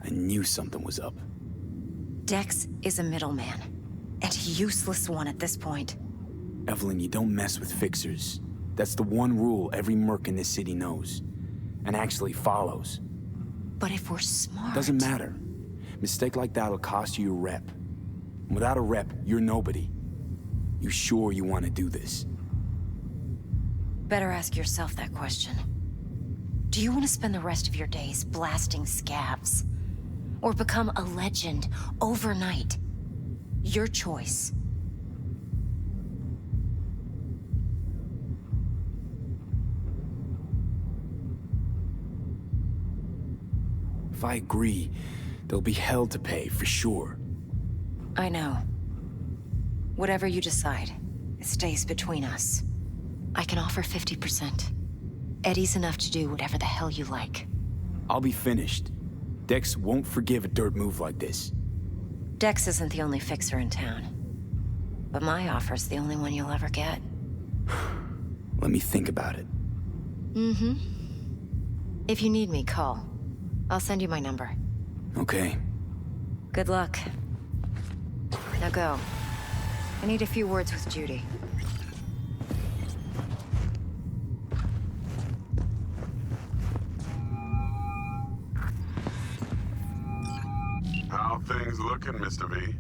I knew something was up. Dex is a middleman. And a useless one at this point. Evelyn, you don't mess with fixers. That's the one rule every merc in this city knows. And actually follows. But if we're smart... Doesn't matter. Mistake like that'll cost you your rep. And without a rep, you're nobody. You sure you want to do this? Better ask yourself that question. Do you want to spend the rest of your days blasting scabs? Or become a legend overnight? Your choice. If I agree, there'll be hell to pay, for sure. I know. Whatever you decide, it stays between us. I can offer 50%. Eddie's enough to do whatever the hell you like. I'll be finished. Dex won't forgive a dirt move like this. Dex isn't the only fixer in town. But my offer's the only one you'll ever get. Let me think about it. Mm-hmm. If you need me, call. I'll send you my number. Okay. Good luck. Now go. I need a few words with Judy. How things looking, Mr. V?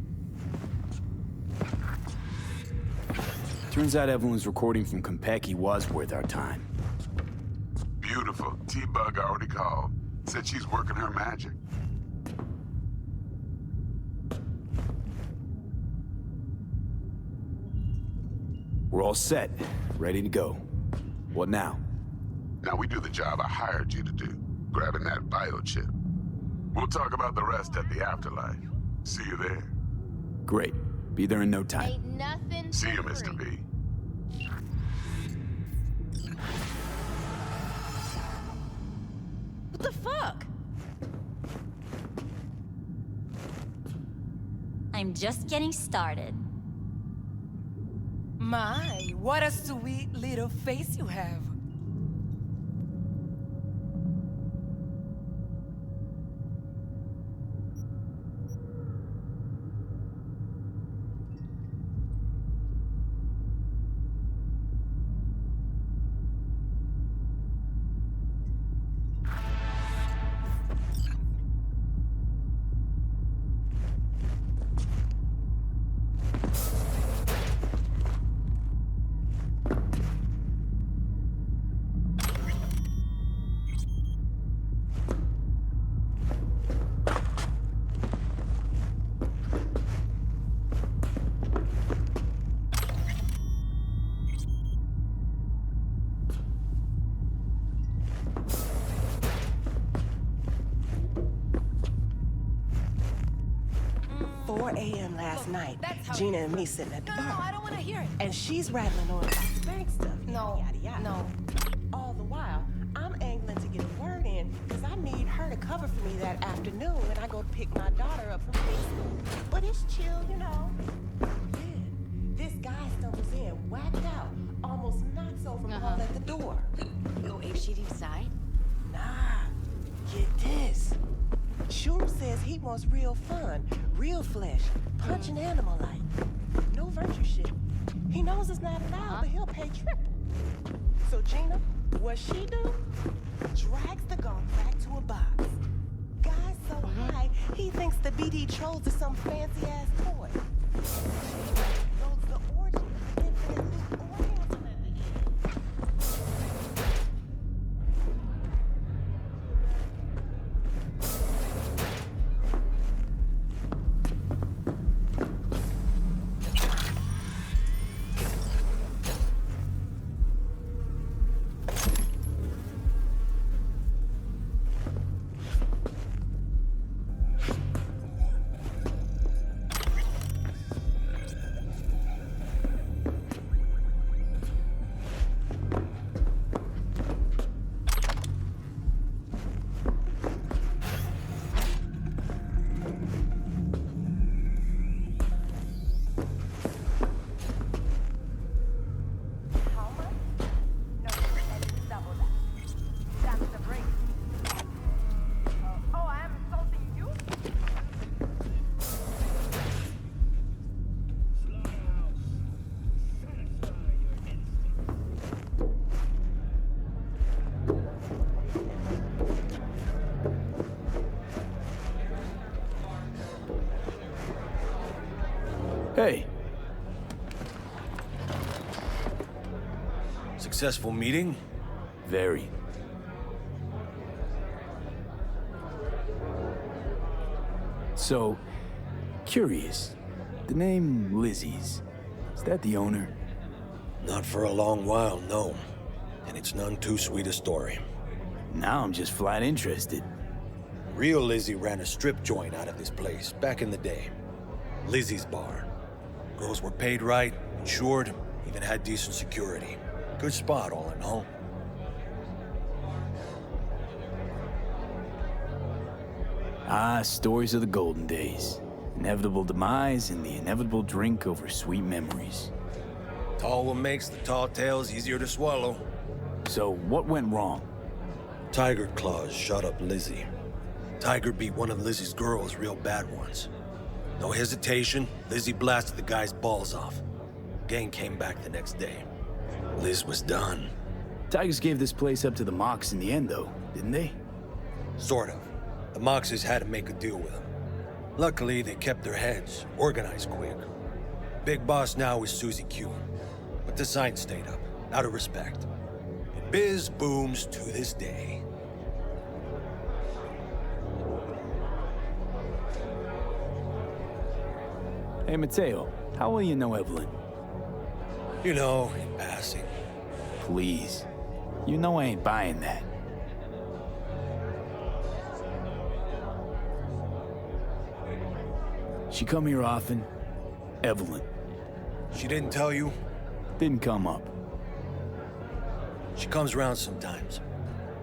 Turns out Evelyn's recording from Konpeki was worth our time. Beautiful. T-Bug already called. Said she's working her magic. We're all set. Ready to go. What now? Now we do the job I hired you to do. Grabbing that biochip. We'll talk about the rest at the afterlife. See you there. Great. Be there in no time. Ain't nothing See you, Mr. V. What the fuck? I'm just getting started. My, what a sweet little face you have. Last night, Gina and me sitting at the bar. No, I don't want to hear it. And she's rattling on about the bank stuff. No, yada, yada. no. All the while, I'm angling to get a word in because I need her to cover for me that afternoon when I go to pick my daughter up from school. But it's chill, you know. Then, this guy stumbles in, whacked out, almost knocks over Paul at the door. Yo, if she'd inside? Nah, get this. Shum says he wants real fun, real flesh, punch an animal like. No virtue shit. He knows it's not allowed, but he'll pay triple. So Gina, what she do? Drags the golf back to a box. Guy's so high, he thinks the BD trolls are some fancy-ass toy. Loads the orgy, infinite loop orgasm at the end. Hey. Successful meeting? Very. So, curious. The name Lizzie's, is that the owner? Not for a long while, no. And it's none too sweet a story. Now I'm just flat interested. Real Lizzie ran a strip joint out of this place back in the day. Lizzie's Bar. Girls were paid right, insured, even had decent security. Good spot, all in all. Ah, stories of the golden days. Inevitable demise and the inevitable drink over sweet memories. Tall what makes the tall tales easier to swallow. So, what went wrong? Tiger Claws shot up Lizzie. Tiger beat one of Lizzie's girls real bad once. No hesitation, Lizzie blasted the guy's balls off. Gang came back the next day. Liz was done. Tigers gave this place up to the Mox in the end, though, didn't they? Sort of. The Moxes had to make a deal with them. Luckily, they kept their heads, organized quick. Big boss now is Susie Q. But the sign stayed up, out of respect. And biz booms to this day. Hey, Mateo, how well you know Evelyn? You know, in passing. Please. You know I ain't buying that. She come here often? Evelyn. She didn't tell you? Didn't come up. She comes around sometimes.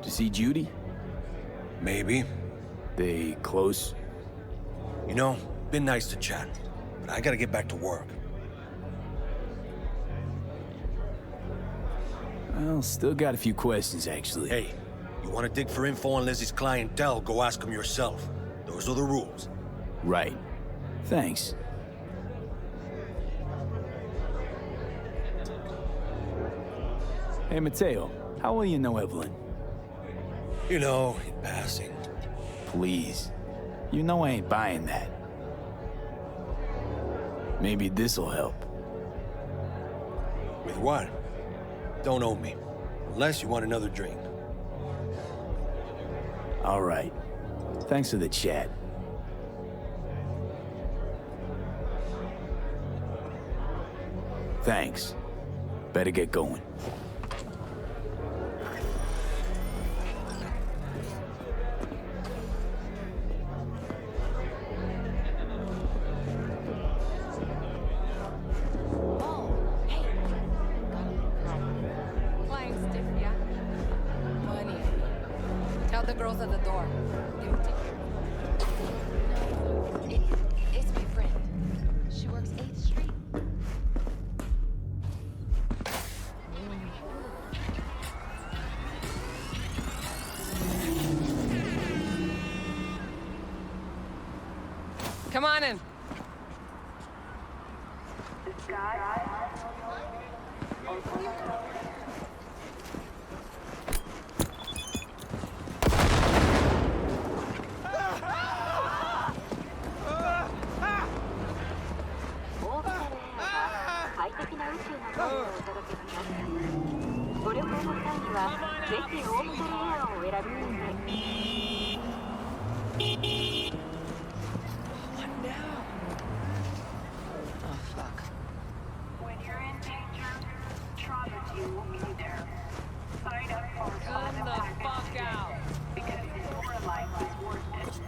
To see Judy? Maybe. They close? You know, been nice to chat. but I gotta get back to work. Well, still got a few questions, actually. Hey, you wanna dig for info on Lizzie's clientele, go ask them yourself. Those are the rules. Right. Thanks. Hey, Mateo, how well you know Evelyn? You know, in passing. Please. You know I ain't buying that. Maybe this'll help. With what? Don't owe me. Unless you want another drink. All right. Thanks for the chat. Thanks. Better get going. Flying stiff, yeah? Money. Tell the girls at the door. Give them tickets. No, idiot. It's my friend. She works 8th Street. Come on in. When you're in danger, Trauma Team will be there. Sign up for Come the fuck out. because your life is worth it.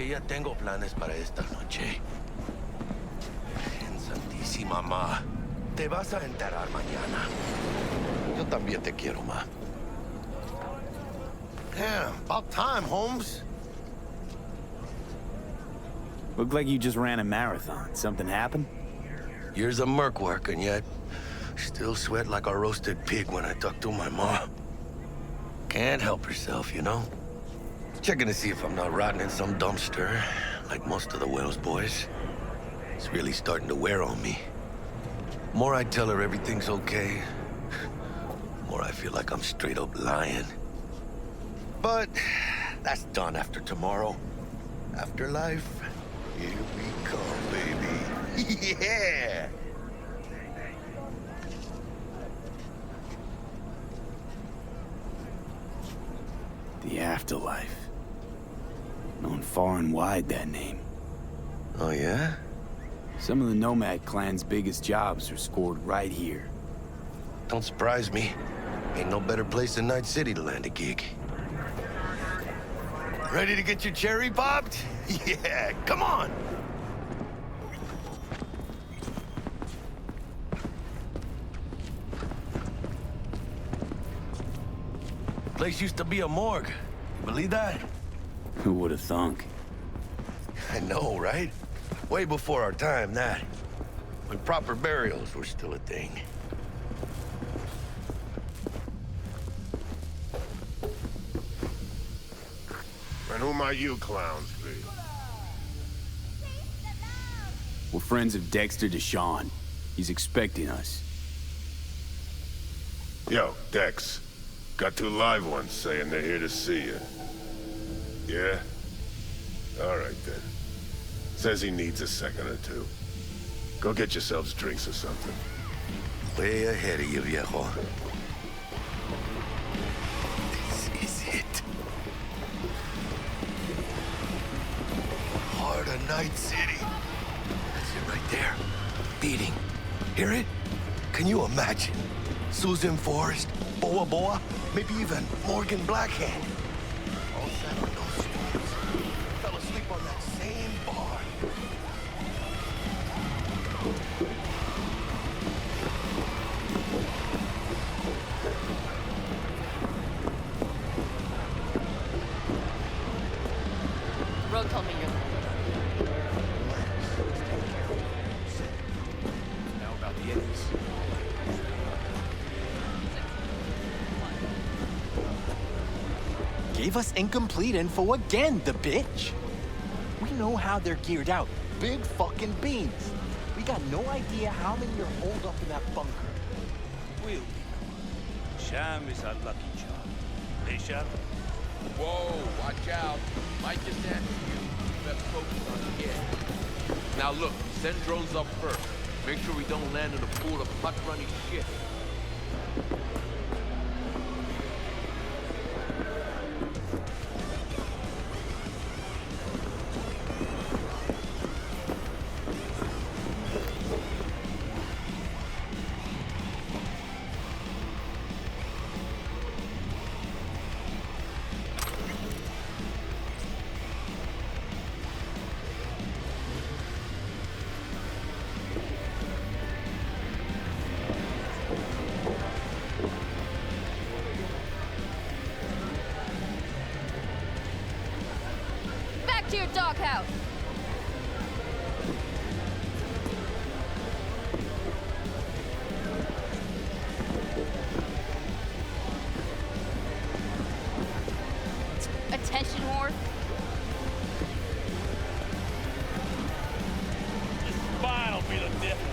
que ya tengo planes para esta noche. En Santísima Ma, te vas a enterar mañana. Yo también te quiero, Ma. Damn, about time, Holmes. Looked like you just ran a marathon. Something happened? Years of merc work, and yet still sweat like a roasted pig when I talk to my ma. Can't help herself, you know? Checking to see if I'm not rotting in some dumpster, like most of the Wales boys. It's really starting to wear on me. More I tell her everything's okay, more I feel like I'm straight up lying. But that's done after tomorrow. Afterlife, here we come, baby. Yeah! The afterlife. Known far and wide, that name. Oh, yeah? Some of the Nomad clan's biggest jobs are scored right here. Don't surprise me. Ain't no better place than Night City to land a gig. Ready to get your cherry popped? Yeah, come on! Place used to be a morgue. You believe that? Who would have thunk? I know, right? Way before our time, that. When proper burials were still a thing. And who might you clowns be? We're friends of Dexter Deshawn. He's expecting us. Yo, Dex. Got two live ones saying they're here to see you. Yeah? All right, then. Says he needs a second or two. Go get yourselves drinks or something. Way ahead of you, viejo. This is it. Heart of Night City. That's it right there. Beating. Hear it? Can you imagine? Susan Forrest, Boa Boa, maybe even Morgan Blackhand. All sat on those stools. Fell asleep on that same bar. Road told me you're Now about the Eddies. Gave us incomplete info again, the bitch. We know how they're geared out. Big fucking beans. We got no idea how many are holed up in that bunker. We'll be gone. Sham is our lucky charm. Hey, Sham? Whoa, watch out. Might just answer you. Best focus on the head. Now look, send drones up first. Make sure we don't land in a pool of putt-running shit. Back to your doghouse. Attention, whore. Spine'll be the difference.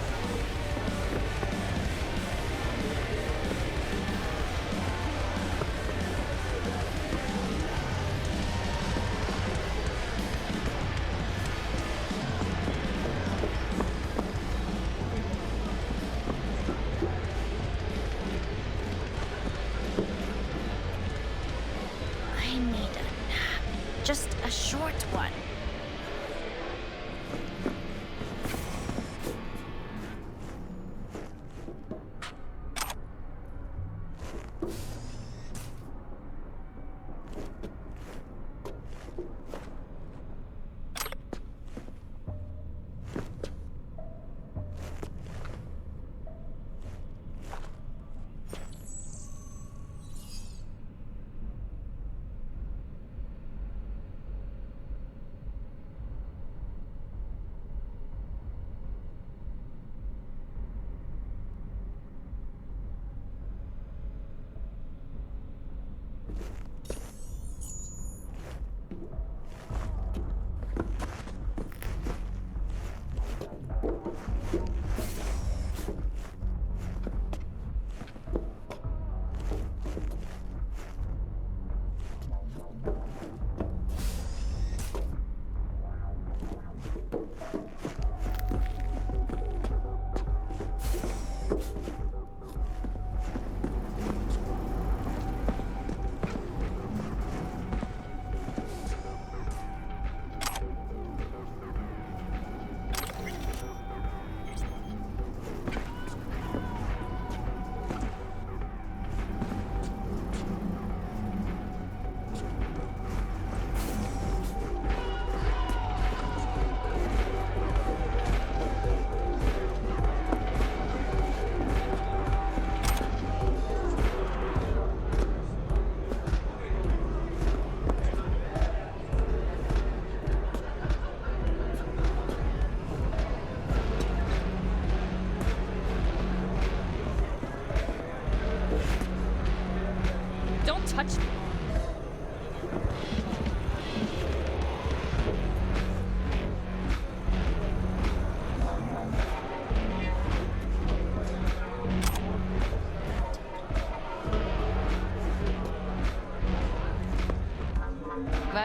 I need a nap. Just a short one.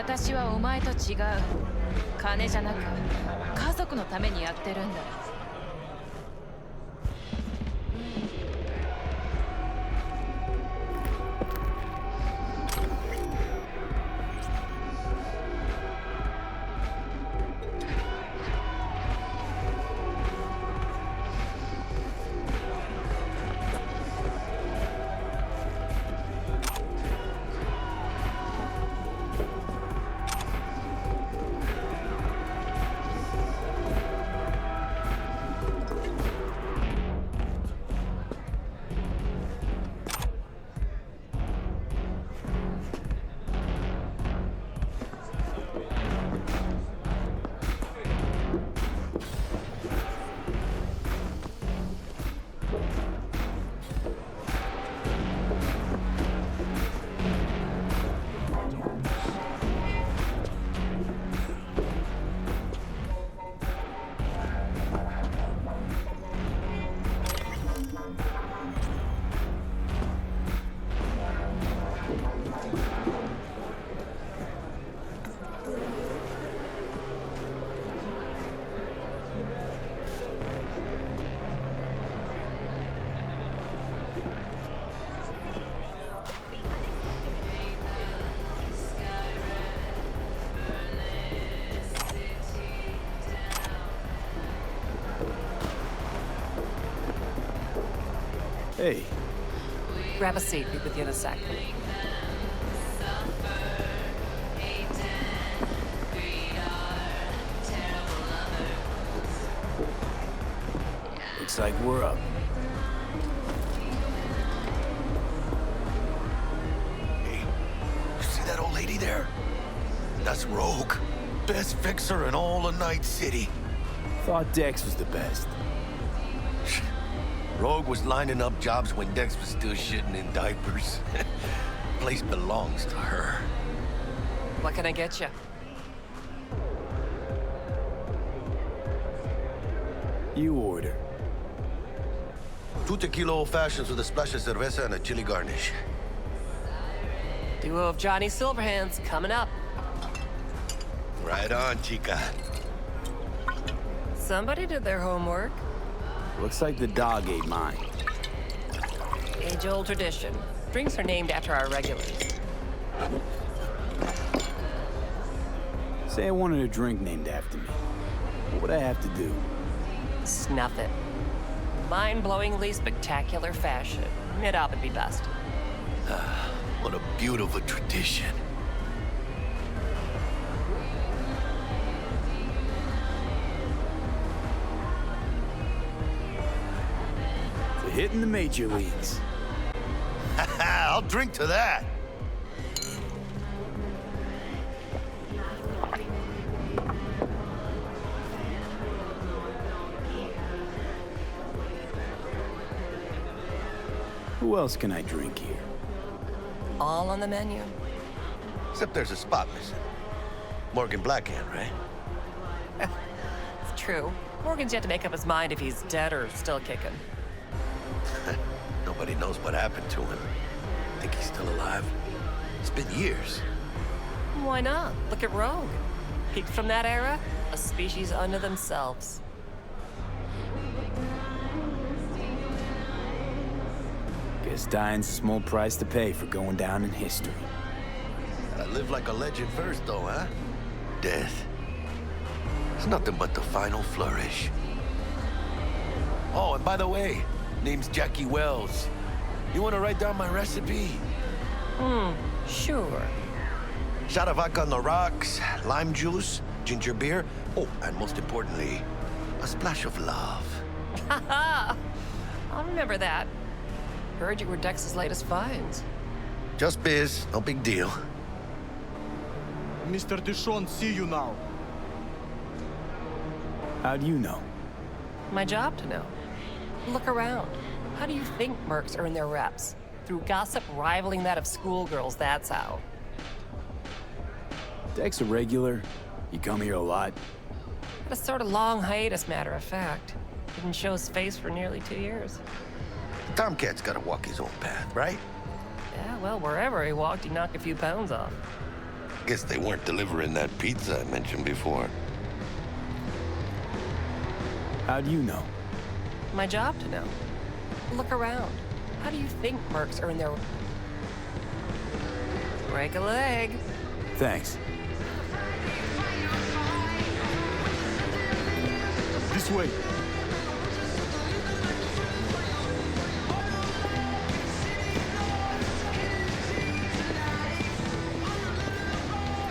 私はお前と違う。金じゃなく、家族のためにやってるんだ。Hey. Grab a seat. Be with you in a sec. Looks like we're up. Hey, you see that old lady there? That's Rogue. Best fixer in all of Night City. Thought Dex was the best. Rogue was lining up jobs when Dex was still shitting in diapers. Place belongs to her. What can I get you? You order. 2 tequila old fashions with a splash of cerveza and a chili garnish. Duo of Johnny Silverhands coming up. Right on, chica. Somebody did their homework. Looks like the dog ate mine. Age-old tradition. Drinks are named after our regulars. Say I wanted a drink named after me. What would I have to do? Snuff it. Mind-blowingly spectacular fashion. Mid-op would be best. What a beautiful tradition. Hitting the major leagues. I'll drink to that. Who else can I drink here? All on the menu. Except there's a spot missing. Morgan Blackhand, right? It's true. Morgan's yet to make up his mind if he's dead or still kicking. Nobody knows what happened to him. Think he's still alive? It's been years. Why not? Look at Rogue. Peaked from that era, a species unto themselves. Guess dying's a small price to pay for going down in history. Gotta live like a legend first, though, huh? Death. It's nothing but the final flourish. Oh, and by the way, name's Jackie Wells. You wanna write down my recipe? Sure. Shot of vodka on the rocks, lime juice, ginger beer. Oh, and most importantly, a splash of love. Haha! I'll remember that. Heard you were Dex's latest finds. Just biz, no big deal. Mr. Dishon, see you now. How do you know? My job to know. Look around. How do you think mercs earn their reps? Through gossip rivaling that of schoolgirls, that's how. Dex a regular? You come here a lot? Had a sort of long hiatus, matter of fact. Didn't show his face for nearly 2 years. Tomcat's gotta walk his own path, right? Yeah, well, wherever he walked, he knocked a few pounds off. Guess they weren't delivering that pizza I mentioned before. How do you know? My job to know. Look around. How do you think mercs earn their... Break a leg. Thanks. This way.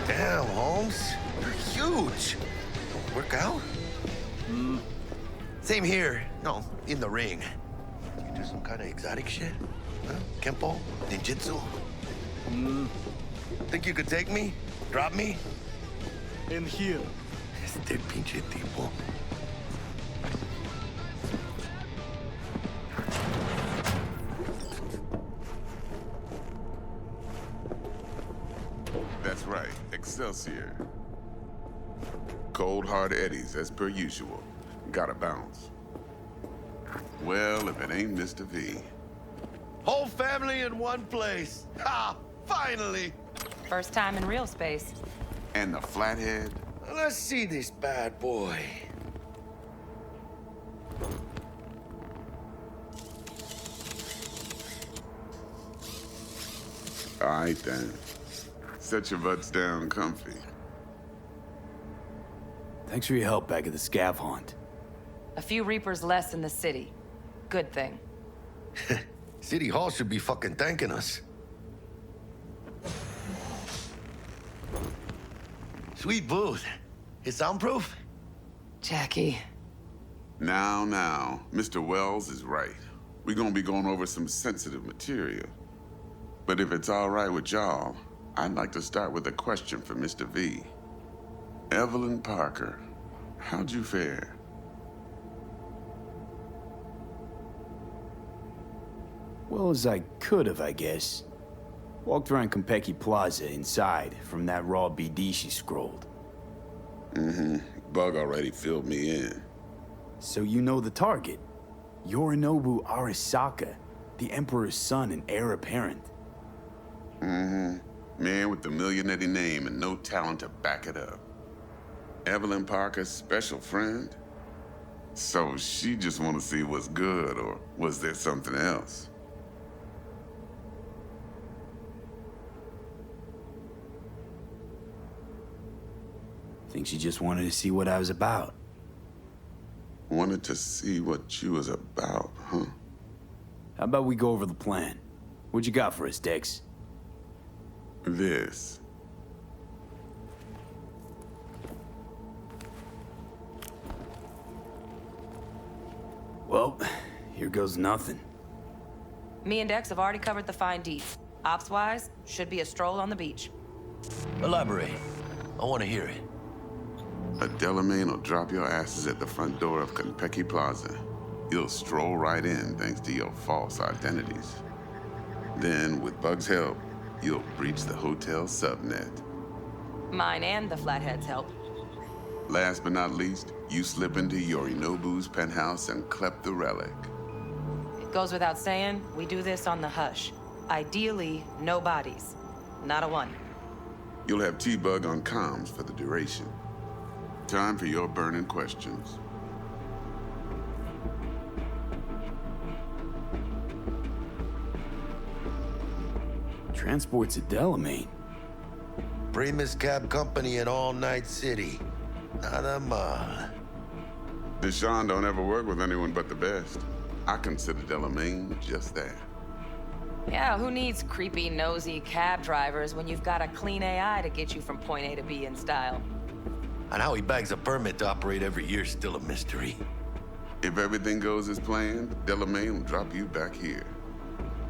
Damn, Holmes. You're huge. Work out? Same here. No, in the ring. You do some kind of exotic shit? Huh? Kempo? Ninjutsu? Think you could take me? Drop me? In here. Este pinche tipo. That's right, Excelsior. Cold hard eddies, as per usual. Gotta bounce. Well, if it ain't Mr. V. Whole family in one place. Ha! Finally! First time in real space. And the flathead? Let's see this bad boy. All right, then. Set your butts down comfy. Thanks for your help back at the scav haunt. A few Reapers less in the city. Good thing. City Hall should be fucking thanking us. Sweet booth. It's soundproof? Jackie. Now, Mr. Wells is right. We're gonna be going over some sensitive material. But if it's all right with y'all, I'd like to start with a question for Mr. V. Evelyn Parker, how'd you fare? Well as I could have, I guess. Walked around Konpeki Plaza inside from that raw BD she scrolled. Bug already filled me in. So you know the target. Norinobu Arasaka, the Emperor's son and heir apparent. Man with the millionaire name and no talent to back it up. Evelyn Parker's special friend? So she just want to see what's good, or was there something else? Think she just wanted to see what I was about. Wanted to see what you was about, huh? How about we go over the plan? What you got for us, Dex? This. Well, here goes nothing. Me and Dex have already covered the fine deets. Ops-wise, should be a stroll on the beach. Elaborate. I want to hear it. A Delamain will drop your asses at the front door of Konpeki Plaza. You'll stroll right in thanks to your false identities. Then, with Bug's help, you'll breach the hotel subnet. Mine and the Flathead's help. Last but not least, you slip into Norinobu's penthouse and clep the relic. It goes without saying, we do this on the hush. Ideally, no bodies. Not a one. You'll have T-Bug on comms for the duration. Time for your burning questions. Transport's a Delamain. Primus Cab Company in All Night City. Not a mile. Deshaun don't ever work with anyone but the best. I consider Delamain just that. Yeah, who needs creepy, nosy cab drivers when you've got a clean AI to get you from point A to B in style? And how he bags a permit to operate every year is still a mystery. If everything goes as planned, Delamain will drop you back here.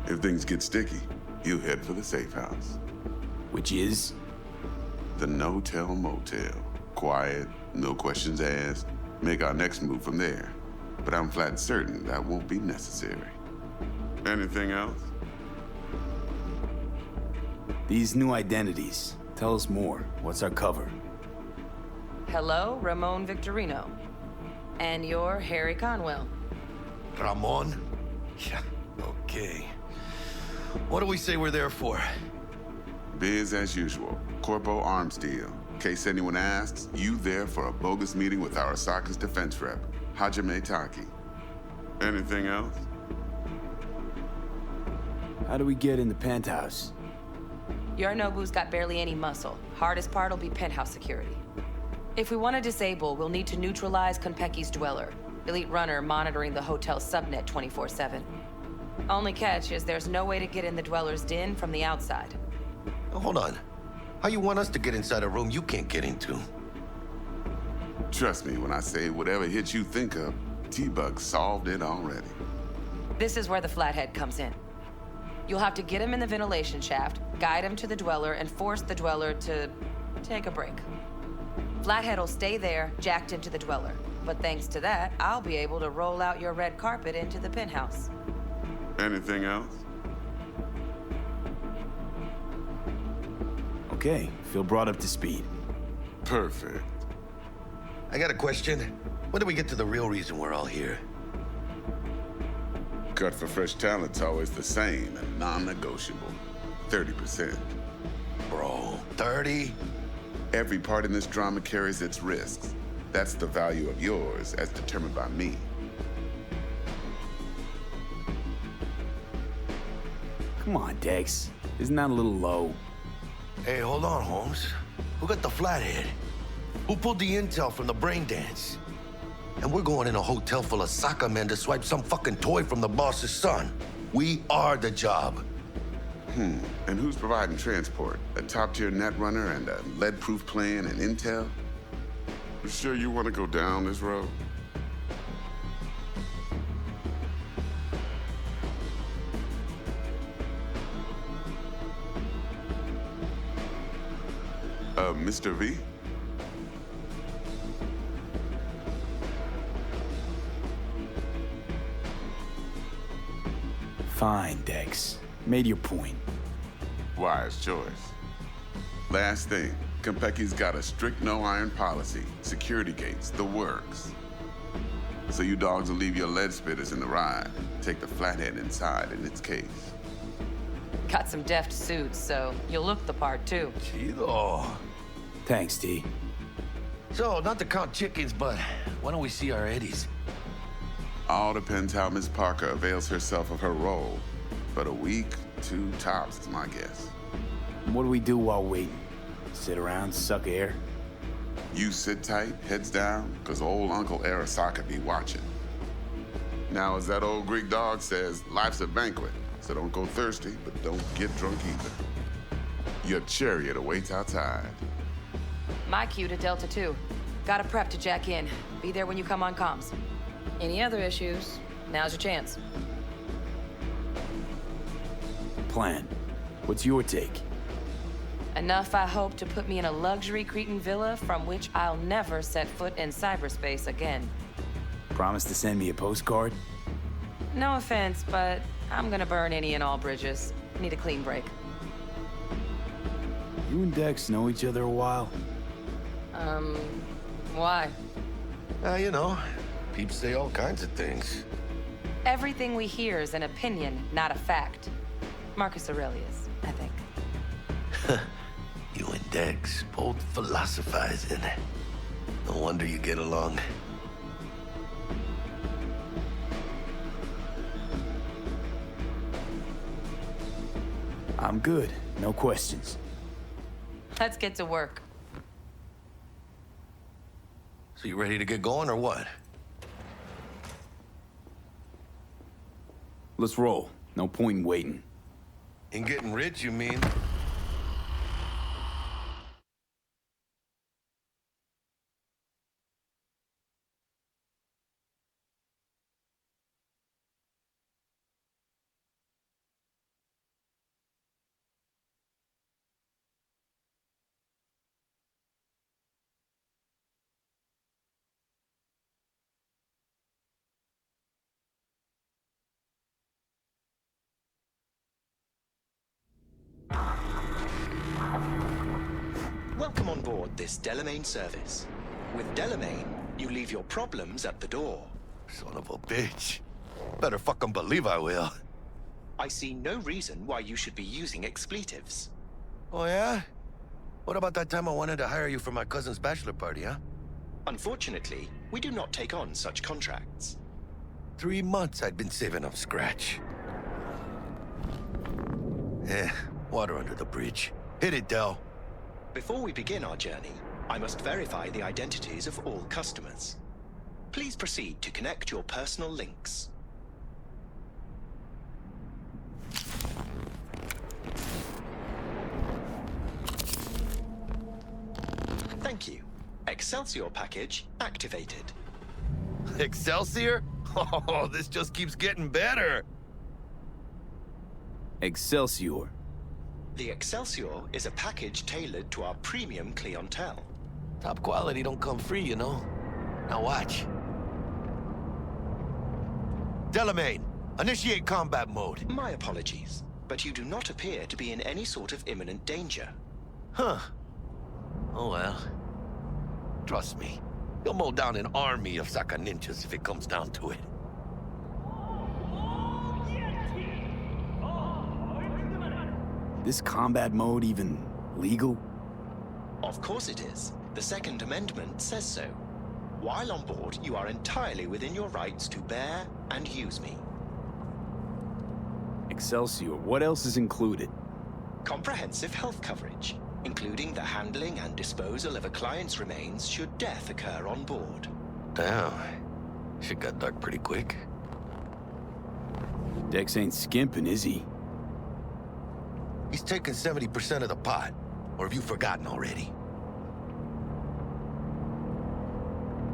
If things get sticky, you head for the safe house. Which is? The no-tell motel. Quiet, no questions asked. Make our next move from there. But I'm flat certain that won't be necessary. Anything else? These new identities. Tell us more. What's our cover? Hello, Ramon Victorino. And you're Harry Conwell. Ramon? Yeah, okay. What do we say we're there for? Biz as usual. Corpo arms deal. In case anyone asks, you there for a bogus meeting with Arasaka's defense rep, Hajime Taki. Anything else? How do we get in the penthouse? Norinobu's got barely any muscle. Hardest part will be penthouse security. If we want to disable, we'll need to neutralize Konpeki's dweller. Elite runner monitoring the hotel subnet 24/7. Only catch is there's no way to get in the dweller's den from the outside. Hold on. How you want us to get inside a room you can't get into? Trust me when I say whatever hit you think of, T-Bug solved it already. This is where the flathead comes in. You'll have to get him in the ventilation shaft, guide him to the dweller, and force the dweller to take a break. Flathead will stay there, jacked into the dweller. But thanks to that, I'll be able to roll out your red carpet into the penthouse. Anything else? Okay, feel brought up to speed. Perfect. I got a question. When do we get to the real reason we're all here? Cut for fresh talent's always the same and non-negotiable. 30%. Bro, 30? Every part in this drama carries its risks. That's the value of yours as determined by me. Come on, Dex. Isn't that a little low? Hey, hold on, Holmes. Who got the flathead? Who pulled the intel from the brain dance? And we're going in a hotel full of soccer men to swipe some fucking toy from the boss's son. We are the job. And who's providing transport? A top-tier netrunner and a lead-proof plan and intel? You sure you want to go down this road? Mr. V? Fine, Dex. Made your point. Wise choice. Last thing, Konpeki's got a strict no-iron policy. Security gates, the works. So you dogs will leave your lead spitters in the ride. Take the flathead inside in its case. Got some deft suits, so you'll look the part too. Chido. Thanks, T. So, not to count chickens, but why don't we see our Eddies? All depends how Miss Parker avails herself of her role. But a week, 2 tops is my guess. What do we do while waiting? Sit around, suck air? You sit tight, heads down, cause old Uncle Arasaka be watching. Now, as that old Greek dog says, life's a banquet, so don't go thirsty, but don't get drunk either. Your chariot awaits outside. My cue to Delta 2. Gotta prep to jack in. Be there when you come on comms. Any other issues, now's your chance. Plan. What's your take? Enough, I hope, to put me in a luxury Cretan villa from which I'll never set foot in cyberspace again. Promise to send me a postcard? No offense, but I'm gonna burn any and all bridges. Need a clean break. You and Dex know each other a while? Why? You know, peeps say all kinds of things. Everything we hear is an opinion, not a fact. Marcus Aurelius, I think. You and Dex, both philosophizing. No wonder you get along. I'm good. No questions. Let's get to work. So you ready to get going or what? Let's roll. No point in waiting. In getting rich, you mean? Welcome on board this Delamain service. With Delamain, you leave your problems at the door. Son of a bitch. Better fucking believe I will. I see no reason why you should be using expletives. Oh, yeah? What about that time I wanted to hire you for my cousin's bachelor party, huh? Unfortunately, we do not take on such contracts. 3 months I'd been saving up scratch. Water under the bridge. Hit it, Del. Before we begin our journey, I must verify the identities of all customers. Please proceed to connect your personal links. Thank you. Excelsior package activated. Excelsior? Oh, this just keeps getting better. Excelsior. The Excelsior is a package tailored to our premium clientele. Top quality don't come free, you know. Now watch. Delamain, initiate combat mode. My apologies, but you do not appear to be in any sort of imminent danger. Huh. Oh well. Trust me, you'll mow down an army of Saka ninjas if it comes down to it. This combat mode even legal? Of course it is. The Second Amendment says so. While on board, you are entirely within your rights to bear and use me. Excelsior, what else is included? Comprehensive health coverage, including the handling and disposal of a client's remains should death occur on board. Damn. Shit got dark pretty quick. Dex ain't skimping, is he? He's taken 70% of the pot. Or have you forgotten already?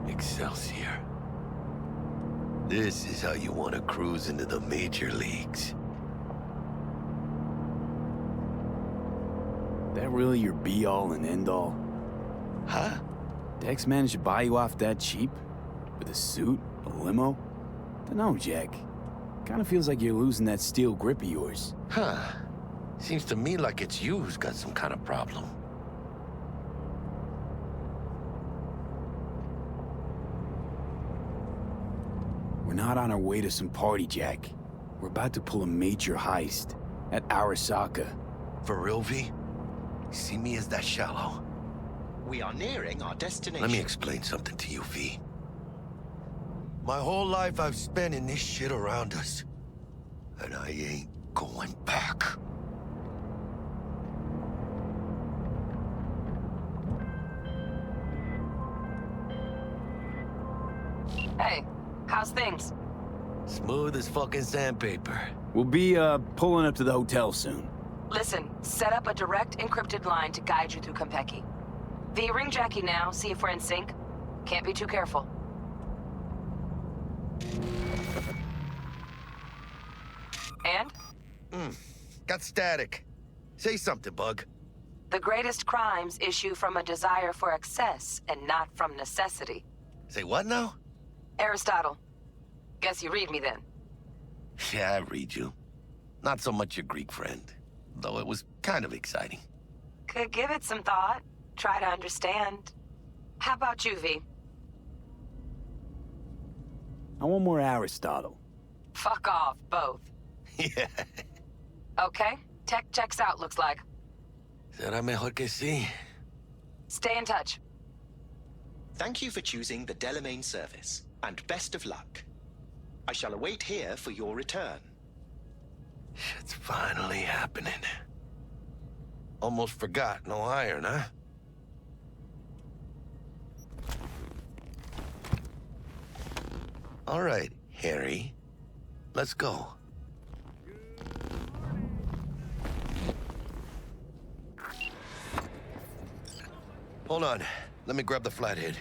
Excelsior. This is how you want to cruise into the major leagues. That really your be-all and end-all? Huh? Dex managed to buy you off that cheap? With a suit? A limo? Dunno, Jack. Kinda feels like you're losing that steel grip of yours. Huh. Seems to me like it's you who's got some kind of problem. We're not on our way to some party, Jack. We're about to pull a major heist at Arasaka. For real, V? See me as that shallow? We are nearing our destination. Let me explain something to you, V. My whole life I've spent in this shit around us. And I ain't going back. Hey, how's things? Smooth as fucking sandpaper. We'll be, pulling up to the hotel soon. Listen, set up a direct encrypted line to guide you through Konpeki. V, ring Jackie now, see if we're in sync. Can't be too careful. And? Got static. Say something, Bug. The greatest crimes issue from a desire for excess and not from necessity. Say what now? Aristotle. Guess you read me then. Yeah, I read you. Not so much your Greek friend, though it was kind of exciting. Could give it some thought. Try to understand. How about you, V? I want more Aristotle. Fuck off, both. Yeah. Okay, tech checks out, looks like. Será mejor que sí. Stay in touch. Thank you for choosing the Delamain service, and best of luck. I shall await here for your return. Shit's finally happening. Almost forgot, no iron, huh? All right, Harry. Let's go. Hold on. Let me grab the flathead.